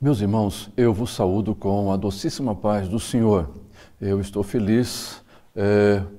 Meus irmãos, eu vos saúdo com a docíssima paz do Senhor. Eu estou feliz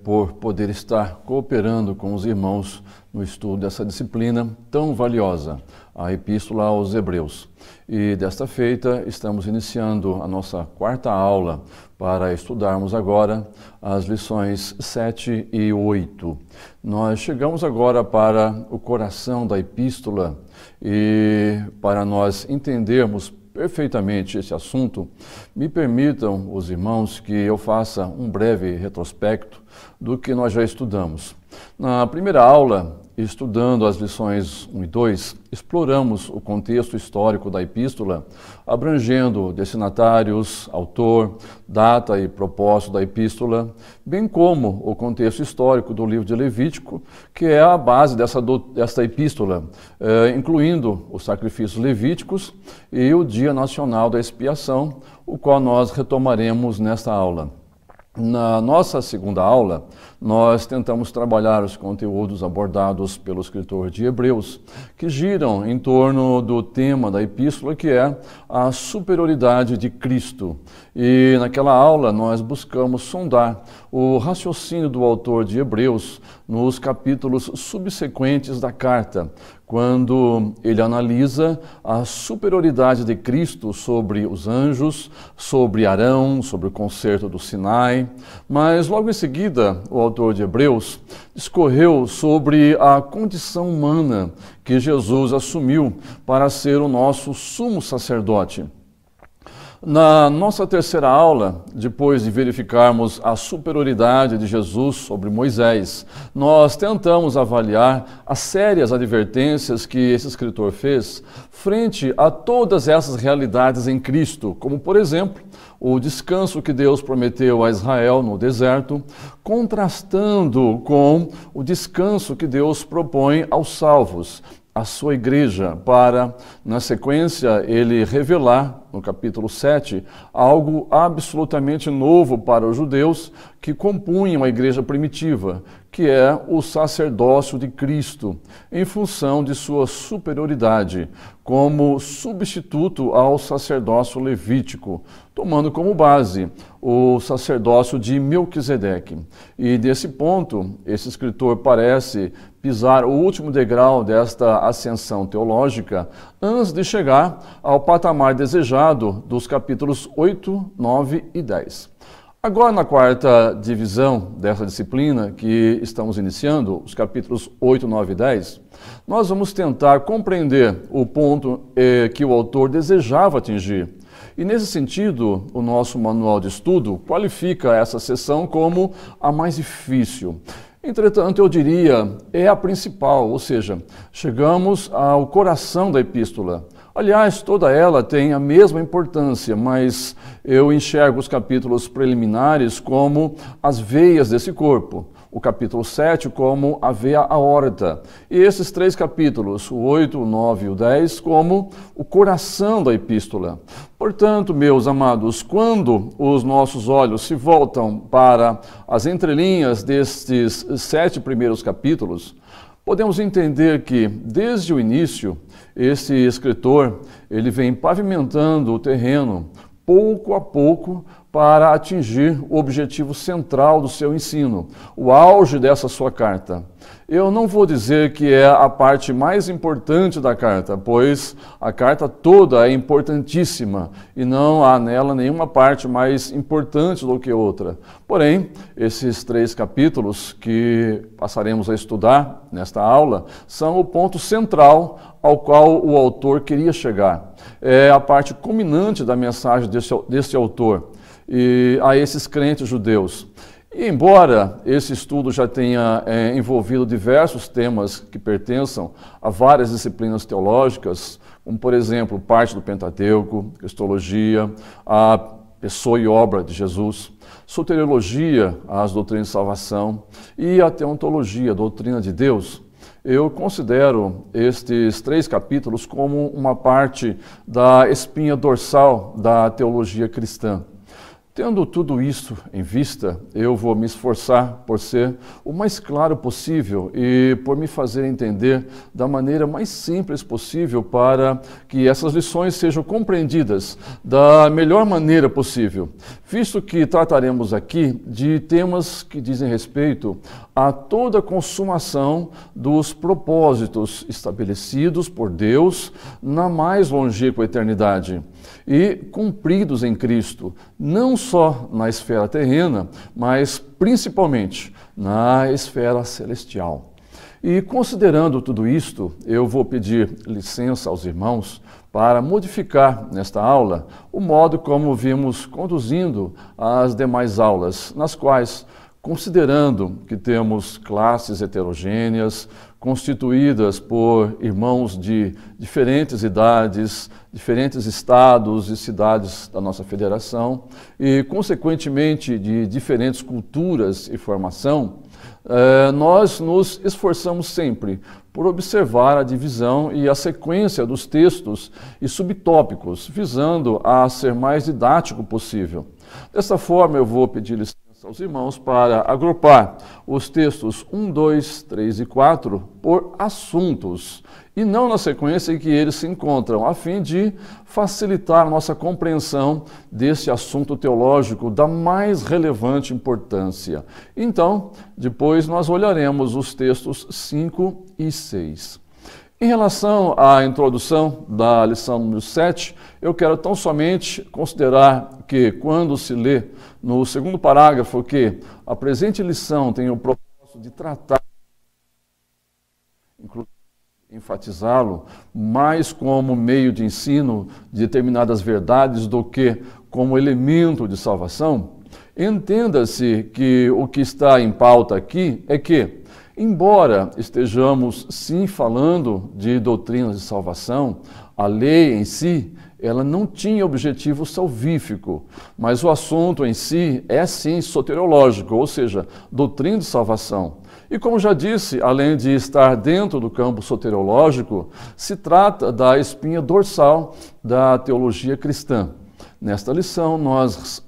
por poder estar cooperando com os irmãos no estudo dessa disciplina tão valiosa, a Epístola aos Hebreus. E desta feita estamos iniciando a nossa quarta aula para estudarmos agora as lições 7 e 8. Nós chegamos agora para o coração da Epístola e para nós entendermos perfeitamente esse assunto, me permitam, os irmãos, que eu faça um breve retrospecto do que nós já estudamos. Na primeira aula, estudando as lições 1 e 2, exploramos o contexto histórico da epístola, abrangendo destinatários, autor, data e propósito da epístola, bem como o contexto histórico do livro de Levítico, que é a base desta epístola, incluindo os sacrifícios levíticos e o Dia Nacional da Expiação, o qual nós retomaremos nesta aula. Na nossa segunda aula, nós tentamos trabalhar os conteúdos abordados pelo escritor de Hebreus, que giram em torno do tema da epístola, que é a superioridade de Cristo. E naquela aula nós buscamos sondar o raciocínio do autor de Hebreus nos capítulos subsequentes da carta, quando ele analisa a superioridade de Cristo sobre os anjos, sobre Arão, sobre o concerto do Sinai, mas logo em seguida o autor de Hebreus discorreu sobre a condição humana que Jesus assumiu para ser o nosso sumo sacerdote. Na nossa terceira aula, depois de verificarmos a superioridade de Jesus sobre Moisés, nós tentamos avaliar as sérias advertências que esse escritor fez frente a todas essas realidades em Cristo, como, por exemplo, o descanso que Deus prometeu a Israel no deserto, contrastando com o descanso que Deus propõe aos salvos, a sua igreja, para, na sequência, ele revelar, no capítulo 7, algo absolutamente novo para os judeus que compunham a igreja primitiva, que é o sacerdócio de Cristo, em função de sua superioridade, como substituto ao sacerdócio levítico, tomando como base o sacerdócio de Melquisedeque. E desse ponto, esse escritor parece pisar o último degrau desta ascensão teológica antes de chegar ao patamar desejado dos capítulos 8, 9 e 10. Agora, na quarta divisão dessa disciplina que estamos iniciando, os capítulos 8, 9 e 10, nós vamos tentar compreender o ponto que o autor desejava atingir. E nesse sentido, o nosso manual de estudo qualifica essa sessão como a mais difícil. Entretanto, eu diria, é a principal, ou seja, chegamos ao coração da epístola. Aliás, toda ela tem a mesma importância, mas eu enxergo os capítulos preliminares como as veias desse corpo. O capítulo 7 como a veia aorta. E esses três capítulos, o 8, o 9 e o 10, como o coração da epístola. Portanto, meus amados, quando os nossos olhos se voltam para as entrelinhas destes 7 primeiros capítulos, podemos entender que, desde o início, esse escritor ele vem pavimentando o terreno, pouco a pouco, para atingir o objetivo central do seu ensino, o auge dessa sua carta. Eu não vou dizer que é a parte mais importante da carta, pois a carta toda é importantíssima e não há nela nenhuma parte mais importante do que outra. Porém, esses 3 capítulos que passaremos a estudar nesta aula são o ponto central ao qual o autor queria chegar. É a parte culminante da mensagem deste autor e a esses crentes judeus. E embora esse estudo já tenha envolvido diversos temas que pertençam a várias disciplinas teológicas, como por exemplo parte do Pentateuco, cristologia, a pessoa e obra de Jesus, soteriologia, as doutrinas de salvação e a teontologia, a doutrina de Deus, eu considero estes 3 capítulos como uma parte da espinha dorsal da teologia cristã. Tendo tudo isso em vista, eu vou me esforçar por ser o mais claro possível e por me fazer entender da maneira mais simples possível para que essas lições sejam compreendidas da melhor maneira possível, visto que trataremos aqui de temas que dizem respeito a toda a consumação dos propósitos estabelecidos por Deus na mais longínqua eternidade e cumpridos em Cristo, não só na esfera terrena, mas principalmente na esfera celestial. E considerando tudo isto, eu vou pedir licença aos irmãos para modificar nesta aula o modo como vimos conduzindo as demais aulas, nas quais, considerando que temos classes heterogêneas, constituídas por irmãos de diferentes idades, diferentes estados e cidades da nossa federação e, consequentemente, de diferentes culturas e formação, nós nos esforçamos sempre por observar a divisão e a sequência dos textos e subtópicos, visando a ser mais didático possível. Dessa forma, eu vou pedir licença aos irmãos para agrupar os textos 1, 2, 3 e 4 por assuntos, e não na sequência em que eles se encontram, a fim de facilitar nossa compreensão desse assunto teológico da mais relevante importância. Então, depois nós olharemos os textos 5 e 6. Em relação à introdução da lição número 7, eu quero tão somente considerar que, quando se lê no segundo parágrafo que a presente lição tem o propósito de tratar, inclusive enfatizá-lo, mais como meio de ensino de determinadas verdades do que como elemento de salvação, entenda-se que o que está em pauta aqui é que, embora estejamos sim falando de doutrinas de salvação, a lei em si, ela não tinha objetivo salvífico, mas o assunto em si é sim soteriológico, ou seja, doutrina de salvação. E como já disse, além de estar dentro do campo soteriológico, se trata da espinha dorsal da teologia cristã. Nesta lição, nós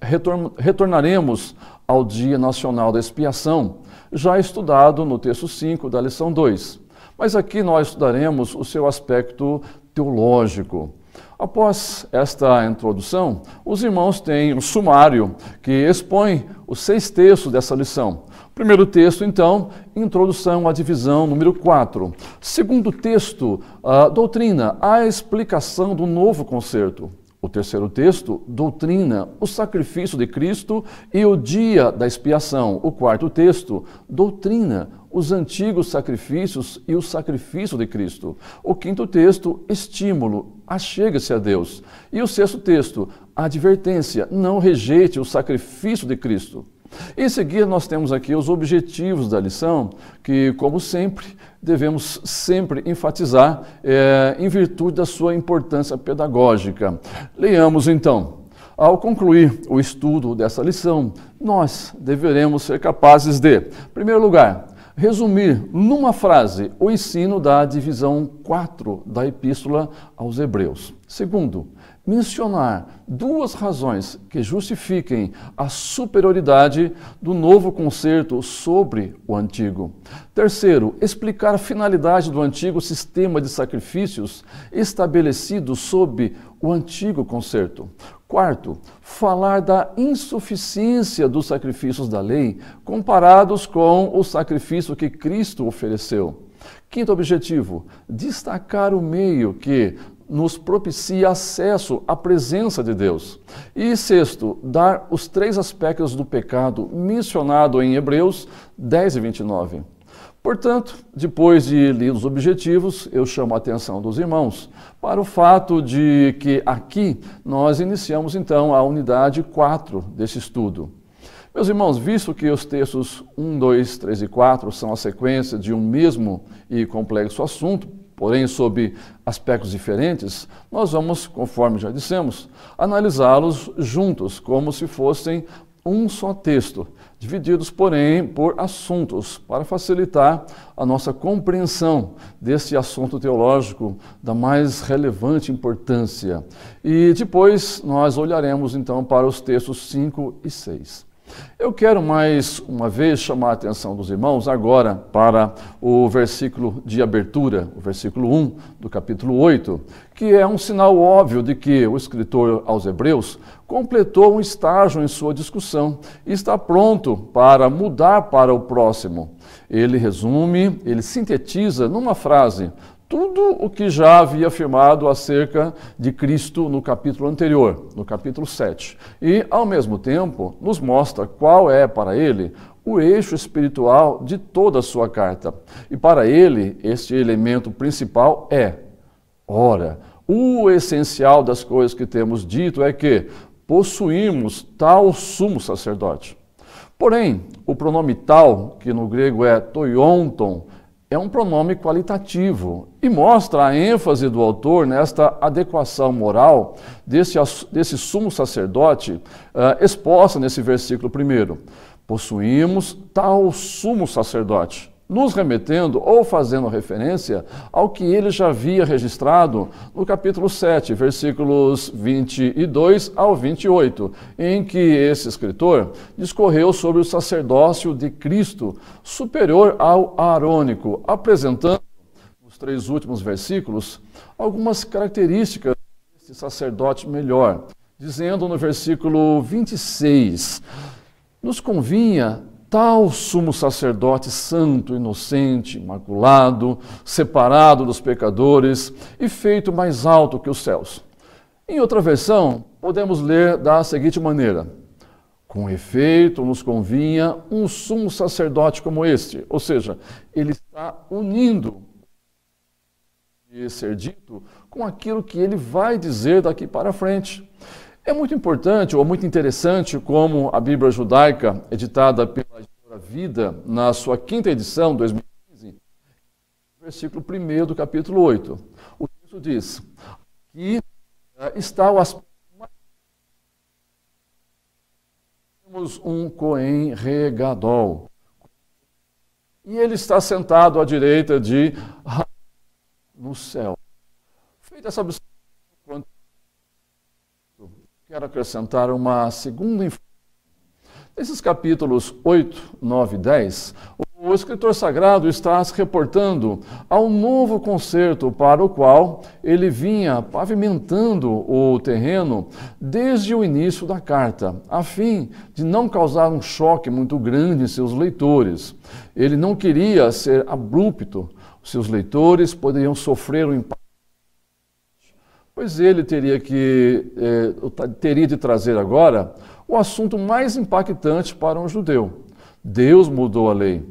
retornaremos ao Dia Nacional da Expiação, já estudado no texto 5 da lição 2. Mas aqui nós estudaremos o seu aspecto teológico. Após esta introdução, os irmãos têm um sumário que expõe os 6 textos dessa lição. Primeiro texto, então, introdução à divisão número 4. Segundo texto, a doutrina, a explicação do novo concerto. O terceiro texto, doutrina, o sacrifício de Cristo e o dia da expiação. O quarto texto, doutrina, os antigos sacrifícios e o sacrifício de Cristo. O quinto texto, estímulo, achegue-se a Deus. E o sexto texto, advertência, não rejeite o sacrifício de Cristo. Em seguida, nós temos aqui os objetivos da lição, que, como sempre, devemos sempre enfatizar em virtude da sua importância pedagógica. Leiamos, então. Ao concluir o estudo dessa lição, nós deveremos ser capazes de, em primeiro lugar, resumir numa frase o ensino da divisão 4 da Epístola aos Hebreus. Segundo, mencionar 2 razões que justifiquem a superioridade do novo concerto sobre o antigo. Terceiro, explicar a finalidade do antigo sistema de sacrifícios estabelecido sob o antigo concerto. Quarto, falar da insuficiência dos sacrifícios da lei comparados com o sacrifício que Cristo ofereceu. Quinto objetivo, destacar o meio que nos propicia acesso à presença de Deus. E sexto, dar os 3 aspectos do pecado mencionado em Hebreus 10 e 29. Portanto, depois de lidos os objetivos, eu chamo a atenção dos irmãos para o fato de que aqui nós iniciamos então a unidade 4 desse estudo. Meus irmãos, visto que os textos 1, 2, 3 e 4 são a sequência de um mesmo e complexo assunto, porém sob aspectos diferentes, nós vamos, conforme já dissemos, analisá-los juntos, como se fossem um só texto, divididos, porém, por assuntos, para facilitar a nossa compreensão desse assunto teológico da mais relevante importância. E depois nós olharemos, então, para os textos 5 e 6. Eu quero mais uma vez chamar a atenção dos irmãos agora para o versículo de abertura, o versículo 1 do capítulo 8, que é um sinal óbvio de que o escritor aos Hebreus completou um estágio em sua discussão e está pronto para mudar para o próximo. Ele resume, ele sintetiza numa frase tudo o que já havia afirmado acerca de Cristo no capítulo anterior, no capítulo 7. E, ao mesmo tempo, nos mostra qual é, para ele, o eixo espiritual de toda a sua carta. E, para ele, este elemento principal é: ora, o essencial das coisas que temos dito é que possuímos tal sumo sacerdote. Porém, o pronome tal, que no grego é toionton, é um pronome qualitativo e mostra a ênfase do autor nesta adequação moral desse sumo sacerdote exposta nesse versículo primeiro. Possuímos tal sumo sacerdote, nos remetendo ou fazendo referência ao que ele já havia registrado no capítulo 7, versículos 22 ao 28, em que esse escritor discorreu sobre o sacerdócio de Cristo superior ao arônico, apresentando, nos 3 últimos versículos, algumas características desse sacerdote melhor, dizendo no versículo 26, nos convinha tal sumo sacerdote santo, inocente, imaculado, separado dos pecadores e feito mais alto que os céus. Em outra versão, podemos ler da seguinte maneira: com efeito, nos convinha um sumo sacerdote como este, ou seja, ele está unindo e ser dito com aquilo que ele vai dizer daqui para frente. É muito importante ou muito interessante como a Bíblia Judaica, editada pela Editora Vida, na sua 5ª edição, 2015, versículo 1 do capítulo 8. O texto diz: aqui está o aspecto mais... Temos um Cohen Regadol, e ele está sentado à direita de no céu. Feita essa observação, quero acrescentar uma segunda informação. Nesses capítulos 8, 9 e 10, o escritor sagrado está se reportando ao novo concerto para o qual ele vinha pavimentando o terreno desde o início da carta, a fim de não causar um choque muito grande em seus leitores. Ele não queria ser abrupto, seus leitores poderiam sofrer um impacto, pois ele teria de trazer agora o assunto mais impactante para um judeu. Deus mudou a lei.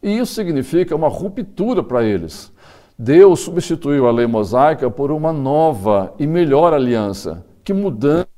E isso significa uma ruptura para eles. Deus substituiu a lei mosaica por uma nova e melhor aliança. Que mudança!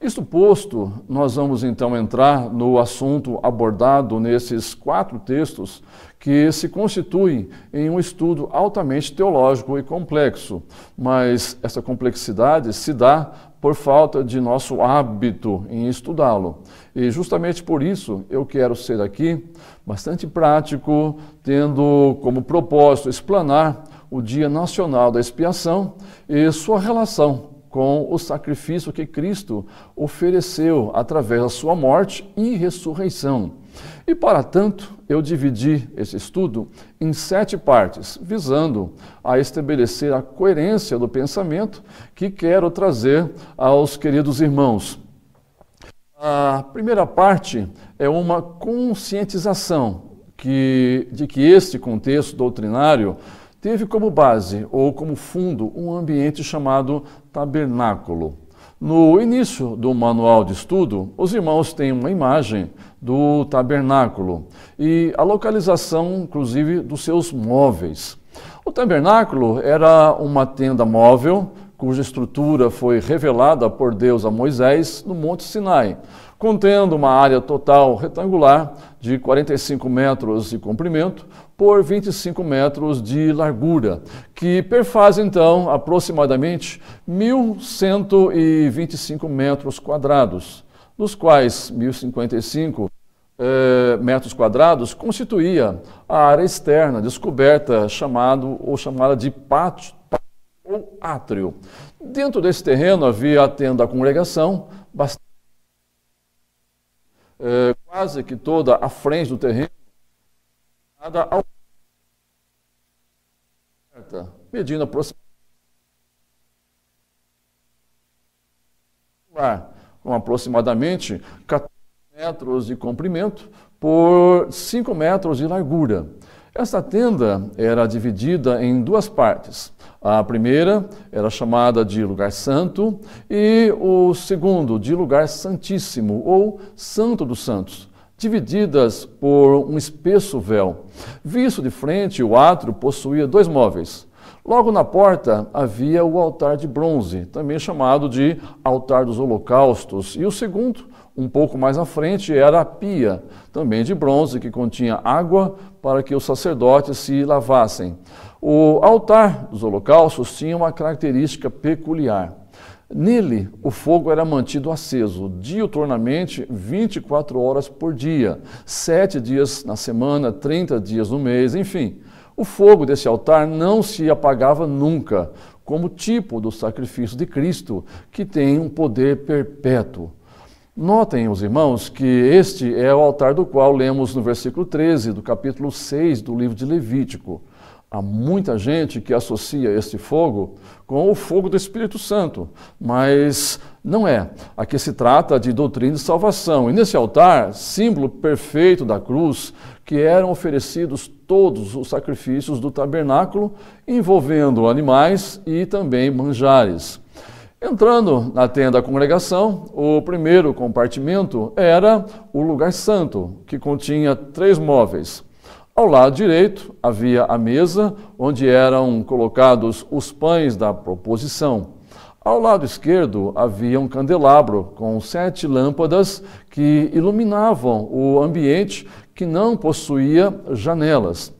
Isto posto, nós vamos então entrar no assunto abordado nesses 4 textos que se constituem em um estudo altamente teológico e complexo, mas essa complexidade se dá por falta de nosso hábito em estudá-lo. E justamente por isso eu quero ser aqui bastante prático, tendo como propósito explanar o Dia Nacional da Expiação e sua relação com o sacrifício que Cristo ofereceu através da sua morte e ressurreição. E, para tanto, eu dividi esse estudo em 7 partes, visando a estabelecer a coerência do pensamento que quero trazer aos queridos irmãos. A primeira parte é uma conscientização de que este contexto doutrinário teve como base ou como fundo um ambiente chamado tabernáculo. No início do manual de estudo, os irmãos têm uma imagem do tabernáculo e a localização, inclusive, dos seus móveis. O tabernáculo era uma tenda móvel, cuja estrutura foi revelada por Deus a Moisés no Monte Sinai, contendo uma área total retangular de 45 metros de comprimento por 25 metros de largura, que perfaz, então, aproximadamente 1.125 metros quadrados. dos quais 1.055 metros quadrados constituía a área externa descoberta chamada de pátio ou átrio. Dentro desse terreno havia a tenda da congregação, quase que toda a frente do terreno, medindo aproximadamente 14 metros de comprimento por 5 metros de largura. Esta tenda era dividida em duas partes. A primeira era chamada de lugar santo e o segundo de lugar santíssimo ou santo dos santos, divididas por um espesso véu. Visto de frente, o átrio possuía 2 móveis. Logo na porta havia o altar de bronze, também chamado de altar dos holocaustos, e o segundo, um pouco mais à frente, era a pia, também de bronze, que continha água para que os sacerdotes se lavassem. O altar dos holocaustos tinha uma característica peculiar. Nele, o fogo era mantido aceso diuturnamente 24 horas por dia, 7 dias na semana, 30 dias no mês, enfim. O fogo desse altar não se apagava nunca, como tipo do sacrifício de Cristo, que tem um poder perpétuo. Notem, os irmãos, que este é o altar do qual lemos no versículo 13 do capítulo 6 do livro de Levítico. Há muita gente que associa este fogo com o fogo do Espírito Santo, mas não é. Aqui se trata de doutrina de salvação. E nesse altar, símbolo perfeito da cruz, que eram oferecidos todos os sacrifícios do tabernáculo, envolvendo animais e também manjares. Entrando na tenda da congregação, o primeiro compartimento era o lugar santo, que continha 3 móveis. Ao lado direito havia a mesa, onde eram colocados os pães da proposição. Ao lado esquerdo havia um candelabro com 7 lâmpadas que iluminavam o ambiente, que não possuía janelas.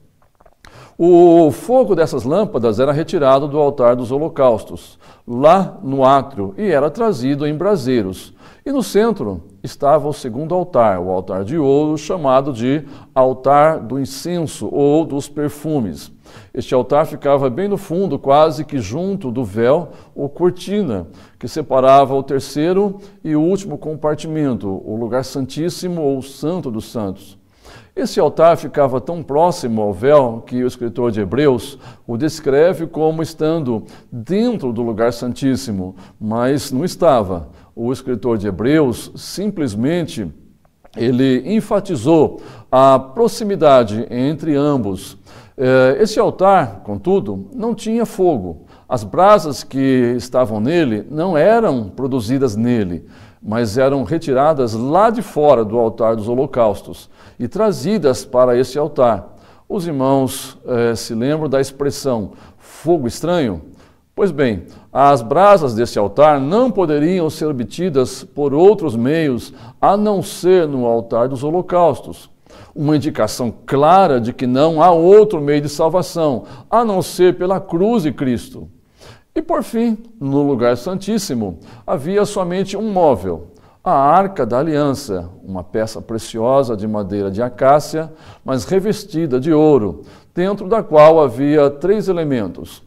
O fogo dessas lâmpadas era retirado do altar dos holocaustos, lá no átrio, e era trazido em braseiros. E no centro estava o segundo altar, o altar de ouro, chamado de altar do incenso ou dos perfumes. Este altar ficava bem no fundo, quase que junto do véu ou cortina, que separava o terceiro e o último compartimento, o lugar santíssimo ou santo dos santos. Esse altar ficava tão próximo ao véu que o escritor de Hebreus o descreve como estando dentro do lugar santíssimo, mas não estava. O escritor de Hebreus simplesmente ele enfatizou a proximidade entre ambos. Esse altar, contudo, não tinha fogo. As brasas que estavam nele não eram produzidas nele, mas eram retiradas lá de fora do altar dos holocaustos e trazidas para esse altar. Os irmãos se lembram da expressão fogo estranho? Pois bem, as brasas desse altar não poderiam ser obtidas por outros meios a não ser no altar dos holocaustos. Uma indicação clara de que não há outro meio de salvação, a não ser pela cruz de Cristo. E por fim, no lugar santíssimo, havia somente um móvel, a Arca da Aliança, uma peça preciosa de madeira de acácia, mas revestida de ouro, dentro da qual havia 3 elementos.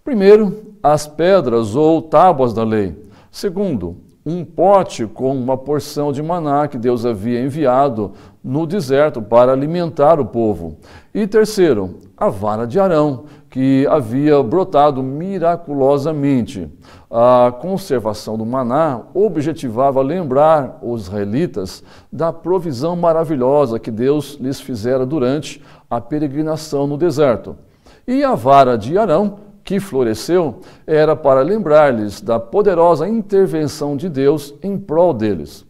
Primeiro, as pedras ou tábuas da lei. Segundo, um pote com uma porção de maná que Deus havia enviado no deserto para alimentar o povo. E terceiro, a vara de Arão, que havia brotado miraculosamente. A conservação do maná objetivava lembrar os israelitas da provisão maravilhosa que Deus lhes fizera durante a peregrinação no deserto. E a vara de Arão, que floresceu, era para lembrar-lhes da poderosa intervenção de Deus em prol deles.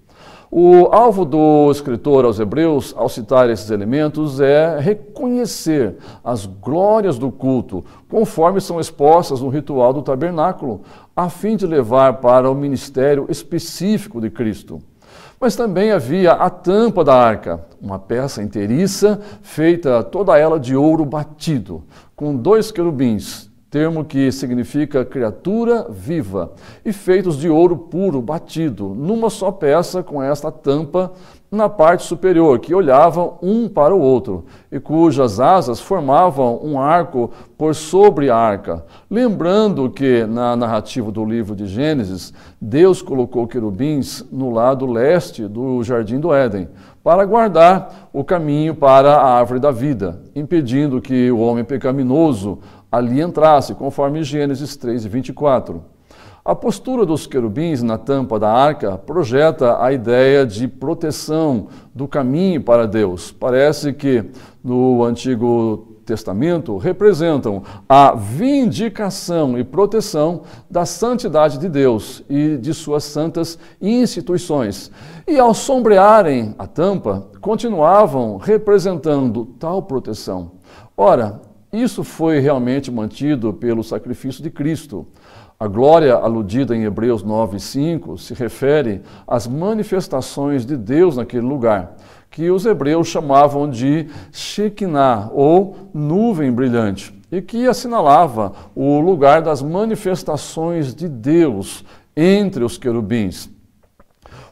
O alvo do escritor aos Hebreus, ao citar esses elementos, é reconhecer as glórias do culto, conforme são expostas no ritual do tabernáculo, a fim de levar para o ministério específico de Cristo. Mas também havia a tampa da arca, uma peça inteiriça, feita toda ela de ouro batido, com 2 querubins, termo que significa criatura viva, e feitos de ouro puro batido, numa só peça com esta tampa na parte superior, que olhavam um para o outro, e cujas asas formavam um arco por sobre a arca. Lembrando que, na narrativa do livro de Gênesis, Deus colocou querubins no lado leste do Jardim do Éden, para guardar o caminho para a árvore da vida, impedindo que o homem pecaminoso ali entrasse, conforme Gênesis 3:24. A postura dos querubins na tampa da arca projeta a ideia de proteção do caminho para Deus. Parece que no Antigo Testamento representam a vindicação e proteção da santidade de Deus e de suas santas instituições. E ao sombrearem a tampa, continuavam representando tal proteção. Ora, isso foi realmente mantido pelo sacrifício de Cristo. A glória aludida em Hebreus 9:5 se refere às manifestações de Deus naquele lugar, que os hebreus chamavam de Shekinah, ou nuvem brilhante, e que assinalava o lugar das manifestações de Deus entre os querubins.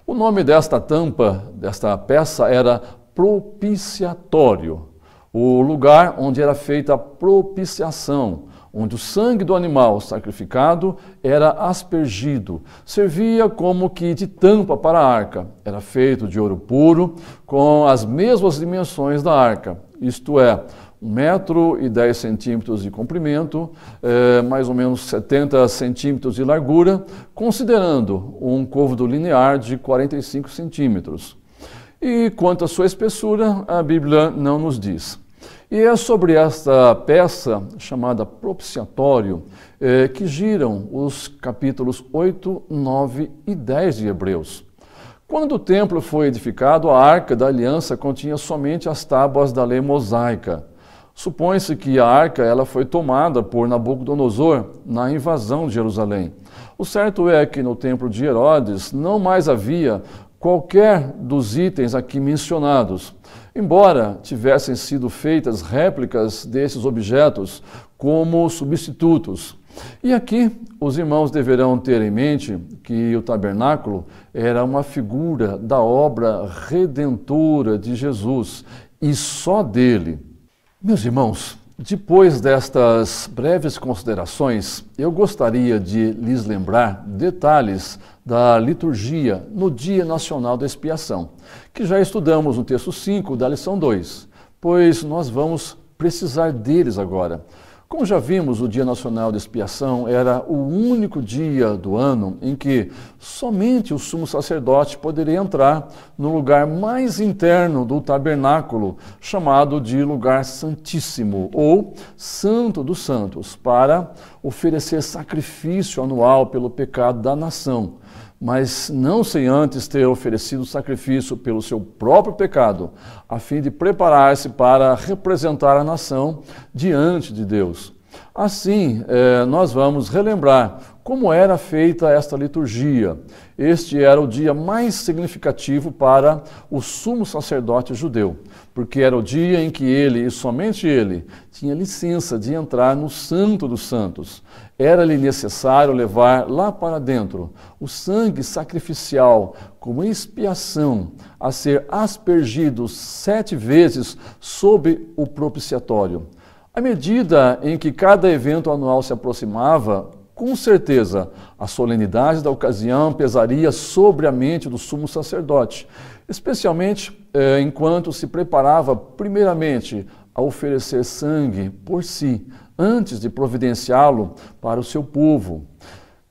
O nome desta tampa, desta peça, era propiciatório, o lugar onde era feita a propiciação, onde o sangue do animal sacrificado era aspergido. Servia como que de tampa para a arca. Era feito de ouro puro, com as mesmas dimensões da arca, isto é, 1,10 m de comprimento, mais ou menos 70 centímetros de largura, considerando um côvado linear de 45 centímetros. E quanto à sua espessura, a Bíblia não nos diz. E é sobre esta peça, chamada propiciatório, que giram os capítulos 8, 9 e 10 de Hebreus. Quando o templo foi edificado, a Arca da Aliança continha somente as tábuas da lei mosaica. Supõe-se que a arca ela foi tomada por Nabucodonosor na invasão de Jerusalém. O certo é que no templo de Herodes não mais havia qualquer dos itens aqui mencionados, embora tivessem sido feitas réplicas desses objetos como substitutos. E aqui os irmãos deverão ter em mente que o tabernáculo era uma figura da obra redentora de Jesus e só dele. Meus irmãos, depois destas breves considerações, eu gostaria de lhes lembrar detalhes da liturgia no Dia Nacional da Expiação, que já estudamos no texto 5 da lição 2, pois nós vamos precisar deles agora. Como já vimos, o Dia Nacional da Expiação era o único dia do ano em que somente o sumo sacerdote poderia entrar no lugar mais interno do tabernáculo, chamado de lugar santíssimo, ou Santo dos Santos, para oferecer sacrifício anual pelo pecado da nação, mas não sem antes ter oferecido sacrifício pelo seu próprio pecado, a fim de preparar-se para representar a nação diante de Deus. Assim, nós vamos relembrar como era feita esta liturgia. Este era o dia mais significativo para o sumo sacerdote judeu, porque era o dia em que ele, e somente ele, tinha licença de entrar no Santo dos Santos. Era-lhe necessário levar lá para dentro o sangue sacrificial como expiação a ser aspergido 7 vezes sobre o propiciatório. À medida em que cada evento anual se aproximava, com certeza a solenidade da ocasião pesaria sobre a mente do sumo sacerdote, especialmente enquanto se preparava primeiramente a oferecer sangue por si, antes de providenciá-lo para o seu povo.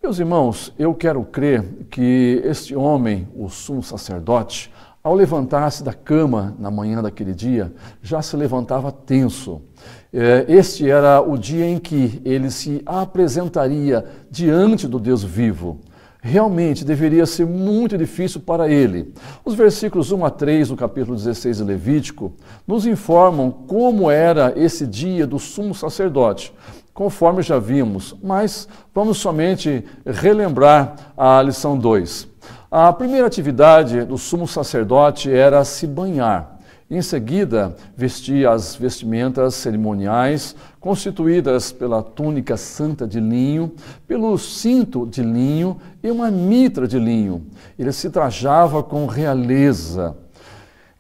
Meus irmãos, eu quero crer que este homem, o sumo sacerdote, ao levantar-se da cama na manhã daquele dia, já se levantava tenso. Este era o dia em que ele se apresentaria diante do Deus vivo. Realmente deveria ser muito difícil para ele. Os versículos 1 a 3 do capítulo 16 de Levítico nos informam como era esse dia do sumo sacerdote, conforme já vimos, mas vamos somente relembrar a lição 2. A primeira atividade do sumo sacerdote era se banhar. Em seguida, vestia as vestimentas cerimoniais, constituídas pela túnica santa de linho, pelo cinto de linho e uma mitra de linho. Ele se trajava com realeza.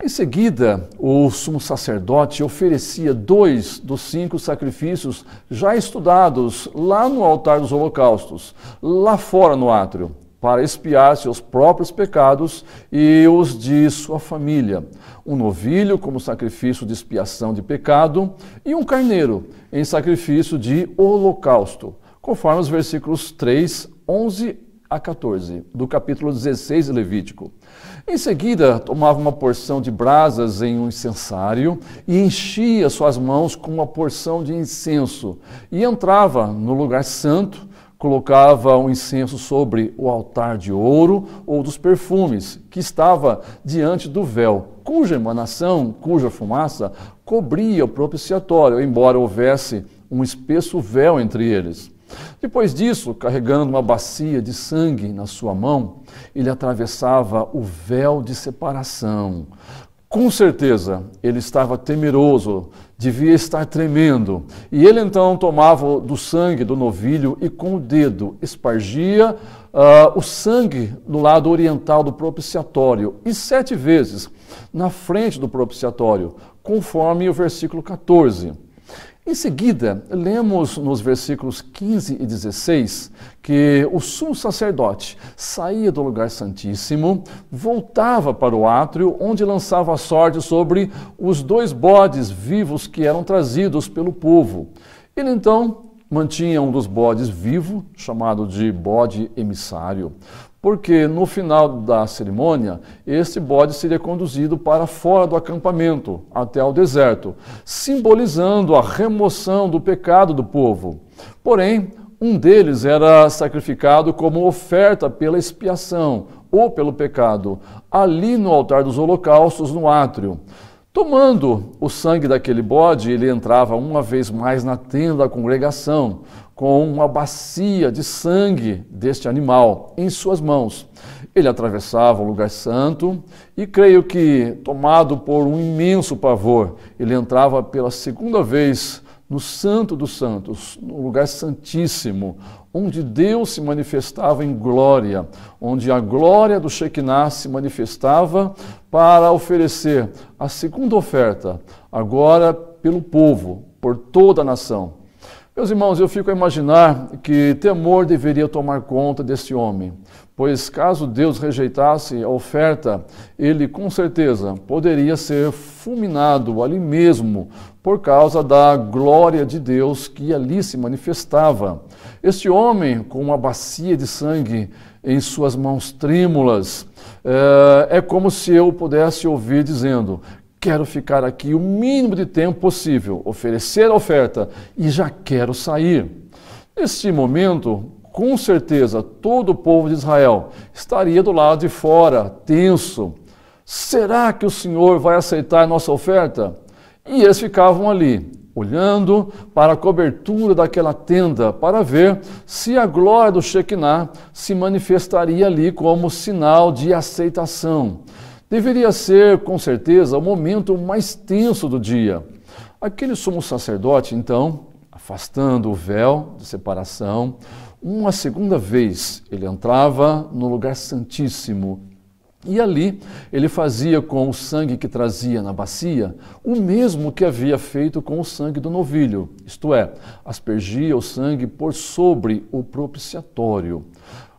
Em seguida, o sumo sacerdote oferecia 2 dos 5 sacrifícios já estudados lá no altar dos holocaustos, lá fora no átrio, para expiar seus próprios pecados e os de sua família. Um novilho como sacrifício de expiação de pecado e um carneiro em sacrifício de holocausto, conforme os versículos 3, 11 a 14, do capítulo 16 de Levítico. Em seguida, tomava uma porção de brasas em um incensário e enchia suas mãos com uma porção de incenso e entrava no lugar santo, colocava o incenso sobre o altar de ouro ou dos perfumes, que estava diante do véu, cuja emanação, cuja fumaça, cobria o propiciatório, embora houvesse um espesso véu entre eles. Depois disso, carregando uma bacia de sangue na sua mão, ele atravessava o véu de separação. Com certeza, ele estava temeroso, devia estar tremendo. E ele então tomava do sangue do novilho e com o dedo espargia o sangue do lado oriental do propiciatório e 7 vezes na frente do propiciatório, conforme o versículo 14. Em seguida, lemos nos versículos 15 e 16 que o sumo sacerdote saía do lugar santíssimo, voltava para o átrio, onde lançava a sorte sobre os 2 bodes vivos que eram trazidos pelo povo. Ele então mantinha um dos bodes vivo, chamado de bode emissário, porque no final da cerimônia, este bode seria conduzido para fora do acampamento, até ao deserto, simbolizando a remoção do pecado do povo. Porém, um deles era sacrificado como oferta pela expiação ou pelo pecado, ali no altar dos holocaustos, no átrio. Tomando o sangue daquele bode, ele entrava uma vez mais na tenda da congregação, com uma bacia de sangue deste animal em suas mãos. Ele atravessava o lugar santo e creio que, tomado por um imenso pavor, ele entrava pela segunda vez no Santo dos Santos, no lugar santíssimo, onde Deus se manifestava em glória, onde a glória do Shekinah se manifestava para oferecer a segunda oferta, agora pelo povo, por toda a nação. Meus irmãos, eu fico a imaginar que temor deveria tomar conta desse homem, pois caso Deus rejeitasse a oferta, ele com certeza poderia ser fulminado ali mesmo, por causa da glória de Deus que ali se manifestava. Este homem, com uma bacia de sangue em suas mãos trêmulas, é como se eu pudesse ouvir dizendo: quero ficar aqui o mínimo de tempo possível, oferecer a oferta e já quero sair. Neste momento, com certeza, todo o povo de Israel estaria do lado de fora, tenso. Será que o Senhor vai aceitar a nossa oferta? E eles ficavam ali, olhando para a cobertura daquela tenda, para ver se a glória do Shekinah se manifestaria ali como sinal de aceitação. Deveria ser, com certeza, o momento mais tenso do dia. Aquele sumo sacerdote, então, afastando o véu de separação, uma segunda vez ele entrava no lugar santíssimo e ali ele fazia com o sangue que trazia na bacia o mesmo que havia feito com o sangue do novilho, isto é, aspergia o sangue por sobre o propiciatório.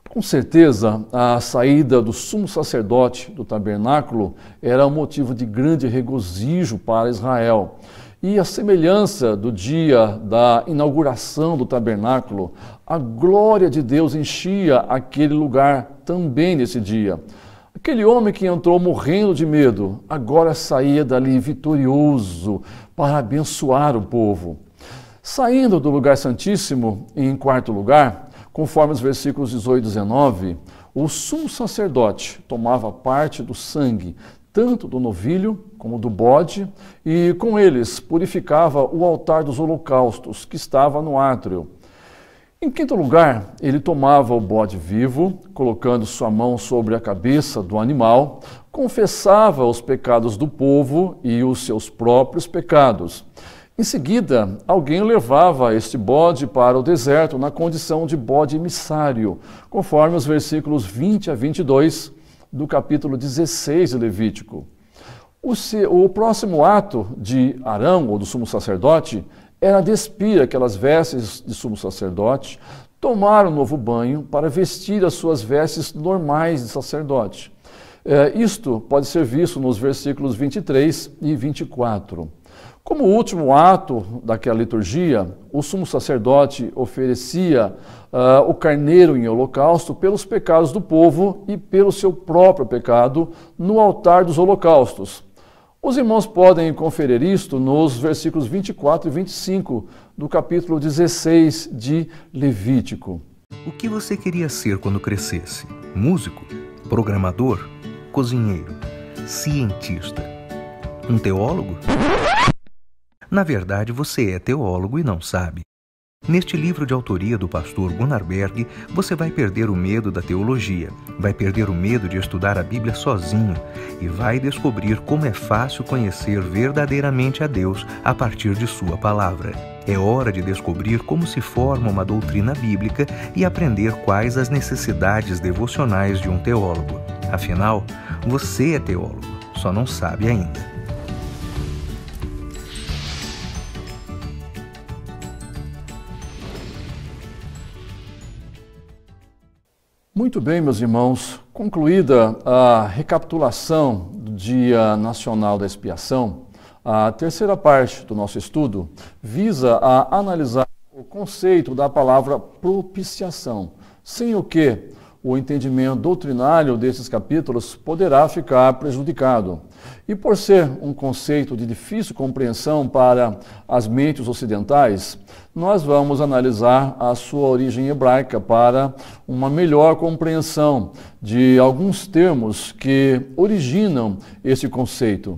Com certeza, a saída do sumo sacerdote do tabernáculo era um motivo de grande regozijo para Israel. E a semelhança do dia da inauguração do tabernáculo, a glória de Deus enchia aquele lugar também nesse dia. Aquele homem que entrou morrendo de medo, agora saía dali vitorioso para abençoar o povo. Saindo do lugar santíssimo, em quarto lugar, conforme os versículos 18 e 19, o sumo sacerdote tomava parte do sangue, tanto do novilho como do bode, e com eles purificava o altar dos holocaustos, que estava no átrio. Em quinto lugar, ele tomava o bode vivo, colocando sua mão sobre a cabeça do animal, confessava os pecados do povo e os seus próprios pecados. Em seguida, alguém levava este bode para o deserto na condição de bode emissário, conforme os versículos 20 a 22 do capítulo 16 de Levítico. O próximo ato de Arão, ou do sumo sacerdote, era despir aquelas vestes de sumo sacerdote, tomar um novo banho para vestir as suas vestes normais de sacerdote. Isto pode ser visto nos versículos 23 e 24. Como último ato daquela liturgia, o sumo sacerdote oferecia o carneiro em holocausto pelos pecados do povo e pelo seu próprio pecado no altar dos holocaustos. Os irmãos podem conferir isto nos versículos 24 e 25 do capítulo 16 de Levítico. O que você queria ser quando crescesse? Músico? Programador? Cozinheiro? Cientista? Um teólogo? Na verdade, você é teólogo e não sabe. Neste livro de autoria do pastor Gunnar Berg, você vai perder o medo da teologia, vai perder o medo de estudar a Bíblia sozinho e vai descobrir como é fácil conhecer verdadeiramente a Deus a partir de sua palavra. É hora de descobrir como se forma uma doutrina bíblica e aprender quais as necessidades devocionais de um teólogo. Afinal, você é teólogo, só não sabe ainda. Muito bem, meus irmãos, concluída a recapitulação do Dia Nacional da Expiação, a terceira parte do nosso estudo visa a analisar o conceito da palavra propiciação, sem o que o entendimento doutrinário desses capítulos poderá ficar prejudicado. E por ser um conceito de difícil compreensão para as mentes ocidentais, nós vamos analisar a sua origem hebraica para uma melhor compreensão de alguns termos que originam esse conceito.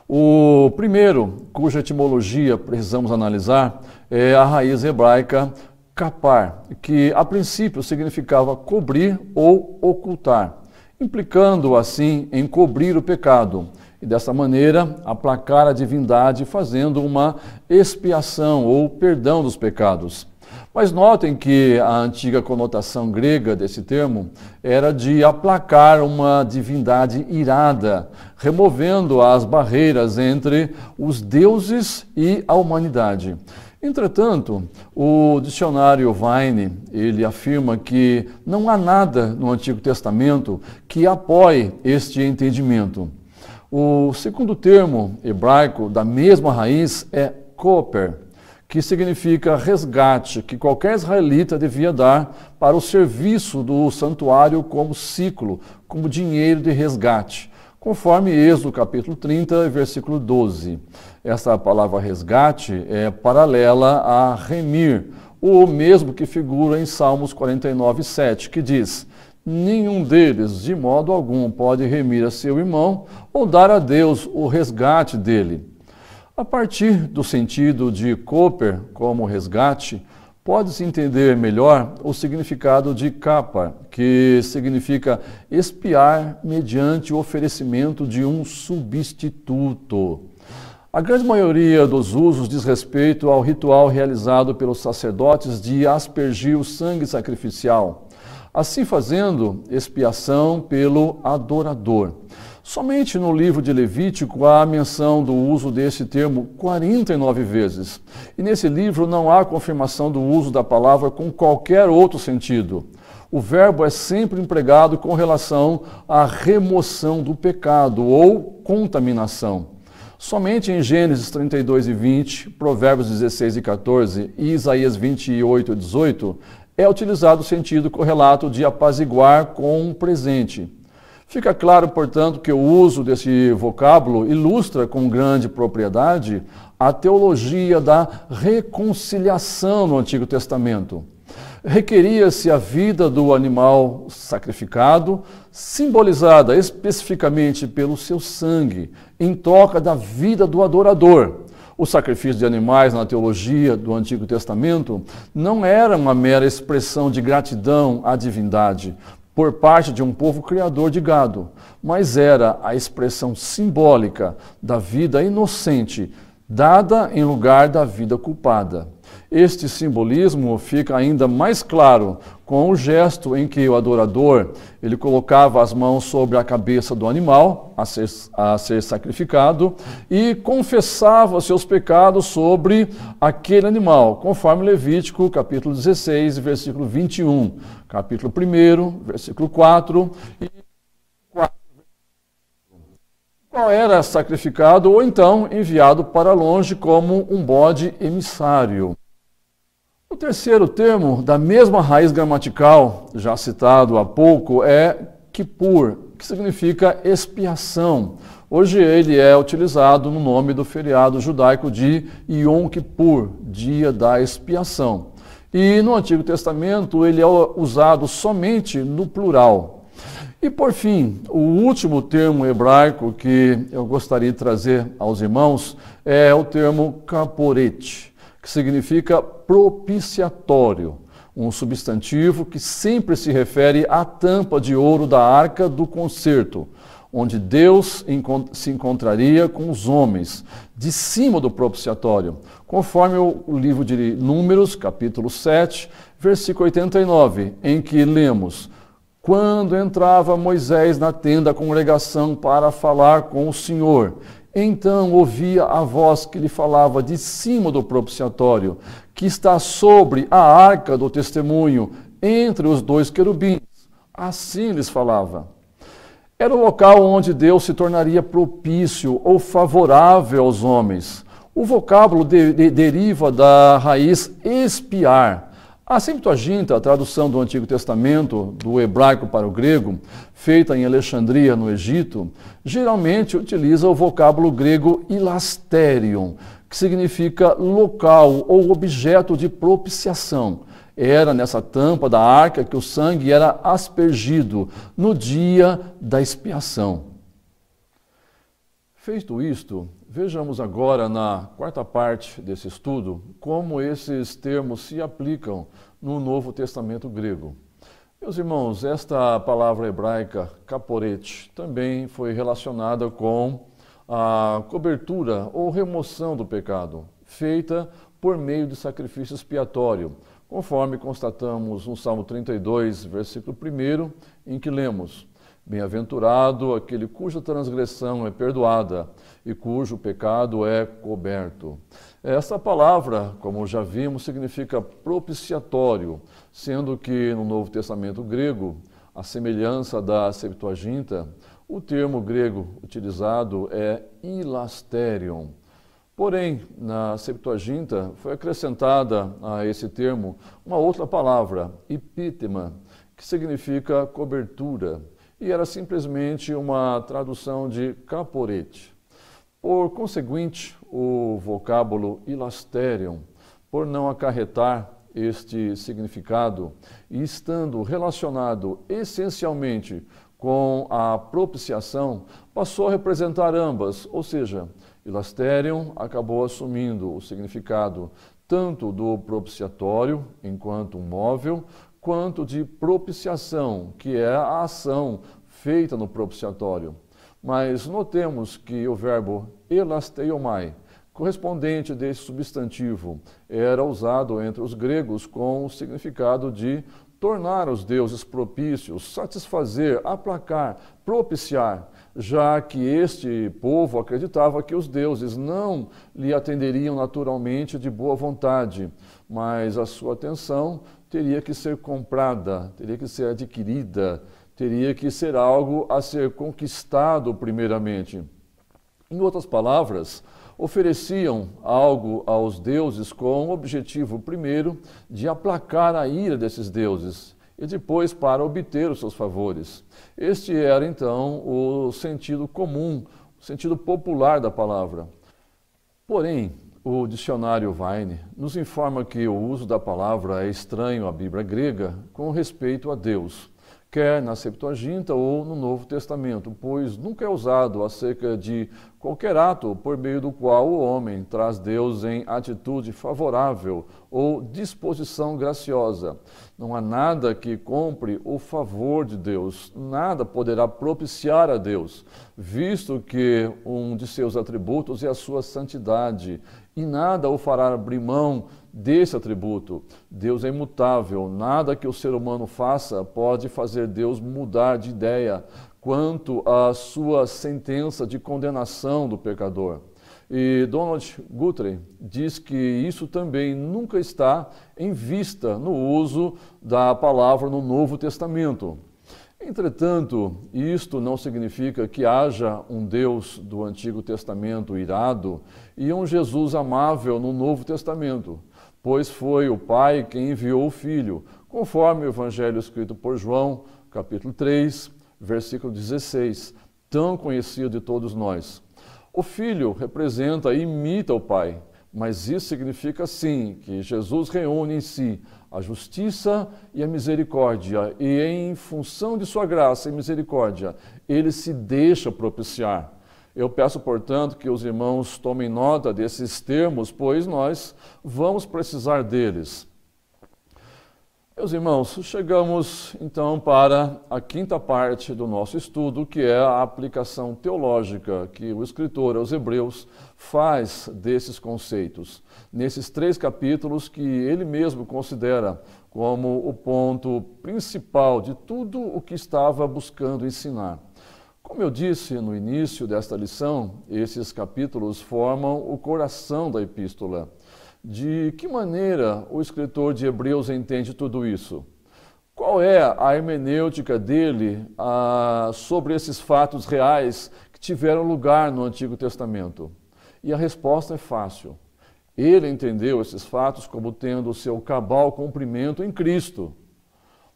O primeiro, cuja etimologia precisamos analisar, é a raiz hebraica kapar, que a princípio significava cobrir ou ocultar, implicando assim em cobrir o pecado e dessa maneira aplacar a divindade fazendo uma expiação ou perdão dos pecados. Mas notem que a antiga conotação grega desse termo era de aplacar uma divindade irada, removendo as barreiras entre os deuses e a humanidade. Entretanto, o dicionário Vine, ele afirma que não há nada no Antigo Testamento que apoie este entendimento. O segundo termo hebraico da mesma raiz é koper, que significa resgate, que qualquer israelita devia dar para o serviço do santuário como ciclo, como dinheiro de resgate, conforme Êxodo capítulo 30, versículo 12. Essa palavra resgate é paralela a remir, o mesmo que figura em Salmos 49, 7, que diz: nenhum deles, de modo algum, pode remir a seu irmão ou dar a Deus o resgate dele. A partir do sentido de koper como resgate, pode-se entender melhor o significado de kapar, que significa expiar mediante o oferecimento de um substituto. A grande maioria dos usos diz respeito ao ritual realizado pelos sacerdotes de aspergir o sangue sacrificial, assim fazendo expiação pelo adorador. Somente no livro de Levítico há a menção do uso desse termo 49 vezes. E nesse livro não há confirmação do uso da palavra com qualquer outro sentido. O verbo é sempre empregado com relação à remoção do pecado ou contaminação. Somente em Gênesis 32 e 20, Provérbios 16 e 14 e Isaías 28 e 18 é utilizado o sentido correlato de apaziguar com um presente. Fica claro, portanto, que o uso desse vocábulo ilustra com grande propriedade a teologia da reconciliação no Antigo Testamento. Requeria-se a vida do animal sacrificado, simbolizada especificamente pelo seu sangue, em troca da vida do adorador, O sacrifício de animais na teologia do Antigo Testamento não era uma mera expressão de gratidão à divindade por parte de um povo criador de gado, mas era a expressão simbólica da vida inocente dada em lugar da vida culpada. Este simbolismo fica ainda mais claro com o gesto em que o adorador ele colocava as mãos sobre a cabeça do animal a ser sacrificado e confessava seus pecados sobre aquele animal, conforme Levítico capítulo 16, versículo 21, capítulo 1, versículo 4 e 4. Qual era sacrificado ou então enviado para longe como um bode emissário. O terceiro termo, da mesma raiz gramatical, já citado há pouco, é Kippur, que significa expiação. Hoje ele é utilizado no nome do feriado judaico de Yom Kippur, dia da expiação. E no Antigo Testamento ele é usado somente no plural. E por fim, o último termo hebraico que eu gostaria de trazer aos irmãos é o termo kaporet, que significa propiciatório, um substantivo que sempre se refere à tampa de ouro da arca do concerto, onde Deus se encontraria com os homens, de cima do propiciatório, conforme o livro de Números, capítulo 7, versículo 89, em que lemos: quando entrava Moisés na tenda da congregação para falar com o Senhor, então ouvia a voz que lhe falava de cima do propiciatório, que está sobre a arca do testemunho, entre os dois querubins. Assim lhes falava. Era o local onde Deus se tornaria propício ou favorável aos homens. O vocábulo deriva da raiz expiar. A Septuaginta, a tradução do Antigo Testamento, do hebraico para o grego, feita em Alexandria, no Egito, geralmente utiliza o vocábulo grego ilasterion, que significa local ou objeto de propiciação. Era nessa tampa da arca que o sangue era aspergido no dia da expiação. Feito isto, vejamos agora na quarta parte desse estudo como esses termos se aplicam no Novo Testamento grego. Meus irmãos, esta palavra hebraica, kaporet, também foi relacionada com a cobertura ou remoção do pecado, feita por meio de sacrifício expiatório, conforme constatamos no Salmo 32, versículo 1, em que lemos: bem-aventurado aquele cuja transgressão é perdoada e cujo pecado é coberto. Essa palavra, como já vimos, significa propiciatório, sendo que no Novo Testamento grego, a semelhança da Septuaginta, o termo grego utilizado é ilasterion. Porém, na Septuaginta foi acrescentada a esse termo uma outra palavra, epítema, que significa cobertura, e era simplesmente uma tradução de kaporet. Por conseguinte, o vocábulo ilasterion, por não acarretar este significado e estando relacionado essencialmente com a propiciação, passou a representar ambas, ou seja, ilasterion acabou assumindo o significado tanto do propiciatório, enquanto um móvel, quanto de propiciação, que é a ação feita no propiciatório. Mas notemos que o verbo elasteiomai, correspondente desse substantivo, era usado entre os gregos com o significado de tornar os deuses propícios, satisfazer, aplacar, propiciar, já que este povo acreditava que os deuses não lhe atenderiam naturalmente de boa vontade, mas a sua atenção teria que ser comprada, teria que ser adquirida, teria que ser algo a ser conquistado primeiramente. Em outras palavras, ofereciam algo aos deuses com o objetivo, primeiro, de aplacar a ira desses deuses e depois para obter os seus favores. Este era, então, o sentido comum, o sentido popular da palavra. Porém, o dicionário Vine nos informa que o uso da palavra é estranho à Bíblia grega com respeito a Deus. quer na Septuaginta ou no Novo Testamento, pois nunca é usado acerca de qualquer ato por meio do qual o homem traz Deus em atitude favorável ou disposição graciosa. Não há nada que compre o favor de Deus, nada poderá propiciar a Deus, visto que um de seus atributos é a sua santidade, e nada o fará abrir mão desse atributo. Deus é imutável, nada que o ser humano faça pode fazer Deus mudar de ideia quanto à sua sentença de condenação do pecador. E Donald Guthrie diz que isso também nunca está em vista no uso da palavra no Novo Testamento. Entretanto, isto não significa que haja um Deus do Antigo Testamento irado e um Jesus amável no Novo Testamento, pois foi o Pai quem enviou o Filho, conforme o Evangelho escrito por João, capítulo 3, versículo 16, tão conhecido de todos nós. O Filho representa e imita o Pai, mas isso significa sim que Jesus reúne em si a justiça e a misericórdia, e em função de sua graça e misericórdia, ele se deixa propiciar. Eu peço, portanto, que os irmãos tomem nota desses termos, pois nós vamos precisar deles. Meus irmãos, chegamos então para a quinta parte do nosso estudo, que é a aplicação teológica que o escritor aos Hebreus faz desses conceitos, nesses 3 capítulos que ele mesmo considera como o ponto principal de tudo o que estava buscando ensinar. Como eu disse no início desta lição, esses capítulos formam o coração da epístola. De que maneira o escritor de Hebreus entende tudo isso? Qual é a hermenêutica dele sobre esses fatos reais que tiveram lugar no Antigo Testamento? E a resposta é fácil. Ele entendeu esses fatos como tendo o seu cabal cumprimento em Cristo.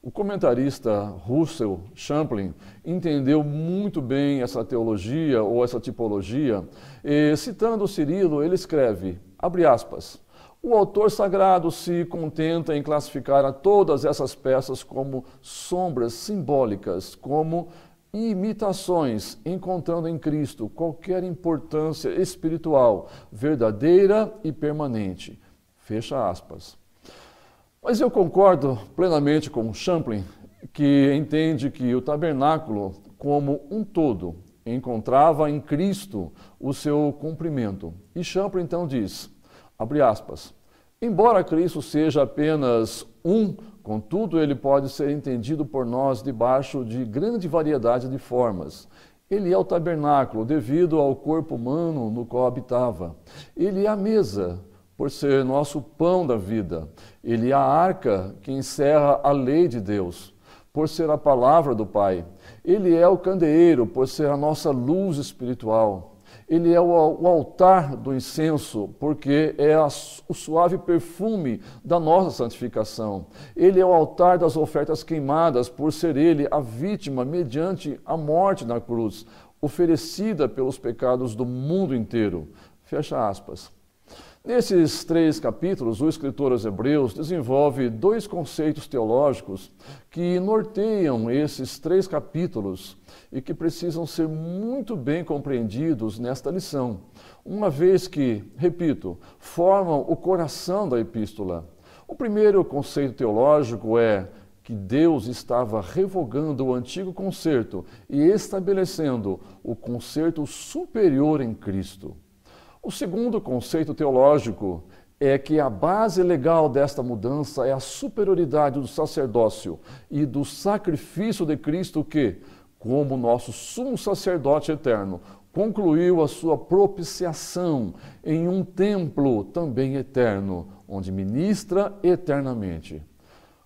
O comentarista Russell Champlin entendeu muito bem essa teologia ou essa tipologia, e, citando Cirilo, ele escreve, abre aspas, o autor sagrado se contenta em classificar a todas essas peças como sombras simbólicas, como imitações, encontrando em Cristo qualquer importância espiritual, verdadeira e permanente. Fecha aspas. Mas eu concordo plenamente com Champlin, que entende que o tabernáculo, como um todo, encontrava em Cristo o seu cumprimento. E Champlin então diz, abre aspas, embora Cristo seja apenas um, contudo ele pode ser entendido por nós debaixo de grande variedade de formas. Ele é o tabernáculo devido ao corpo humano no qual habitava. Ele é a mesa, por ser nosso pão da vida. Ele é a arca que encerra a lei de Deus, por ser a palavra do Pai. Ele é o candeeiro, por ser a nossa luz espiritual. Ele é o altar do incenso, porque é o suave perfume da nossa santificação. Ele é o altar das ofertas queimadas, por ser ele a vítima mediante a morte na cruz, oferecida pelos pecados do mundo inteiro. Fecha aspas. Nesses 3 capítulos, o escritor aos Hebreus desenvolve 2 conceitos teológicos que norteiam esses 3 capítulos e que precisam ser muito bem compreendidos nesta lição, uma vez que, repito, formam o coração da epístola. O primeiro conceito teológico é que Deus estava revogando o antigo concerto e estabelecendo o concerto superior em Cristo. O segundo conceito teológico é que a base legal desta mudança é a superioridade do sacerdócio e do sacrifício de Cristo que, como nosso sumo sacerdote eterno, concluiu a sua propiciação em um templo também eterno, onde ministra eternamente.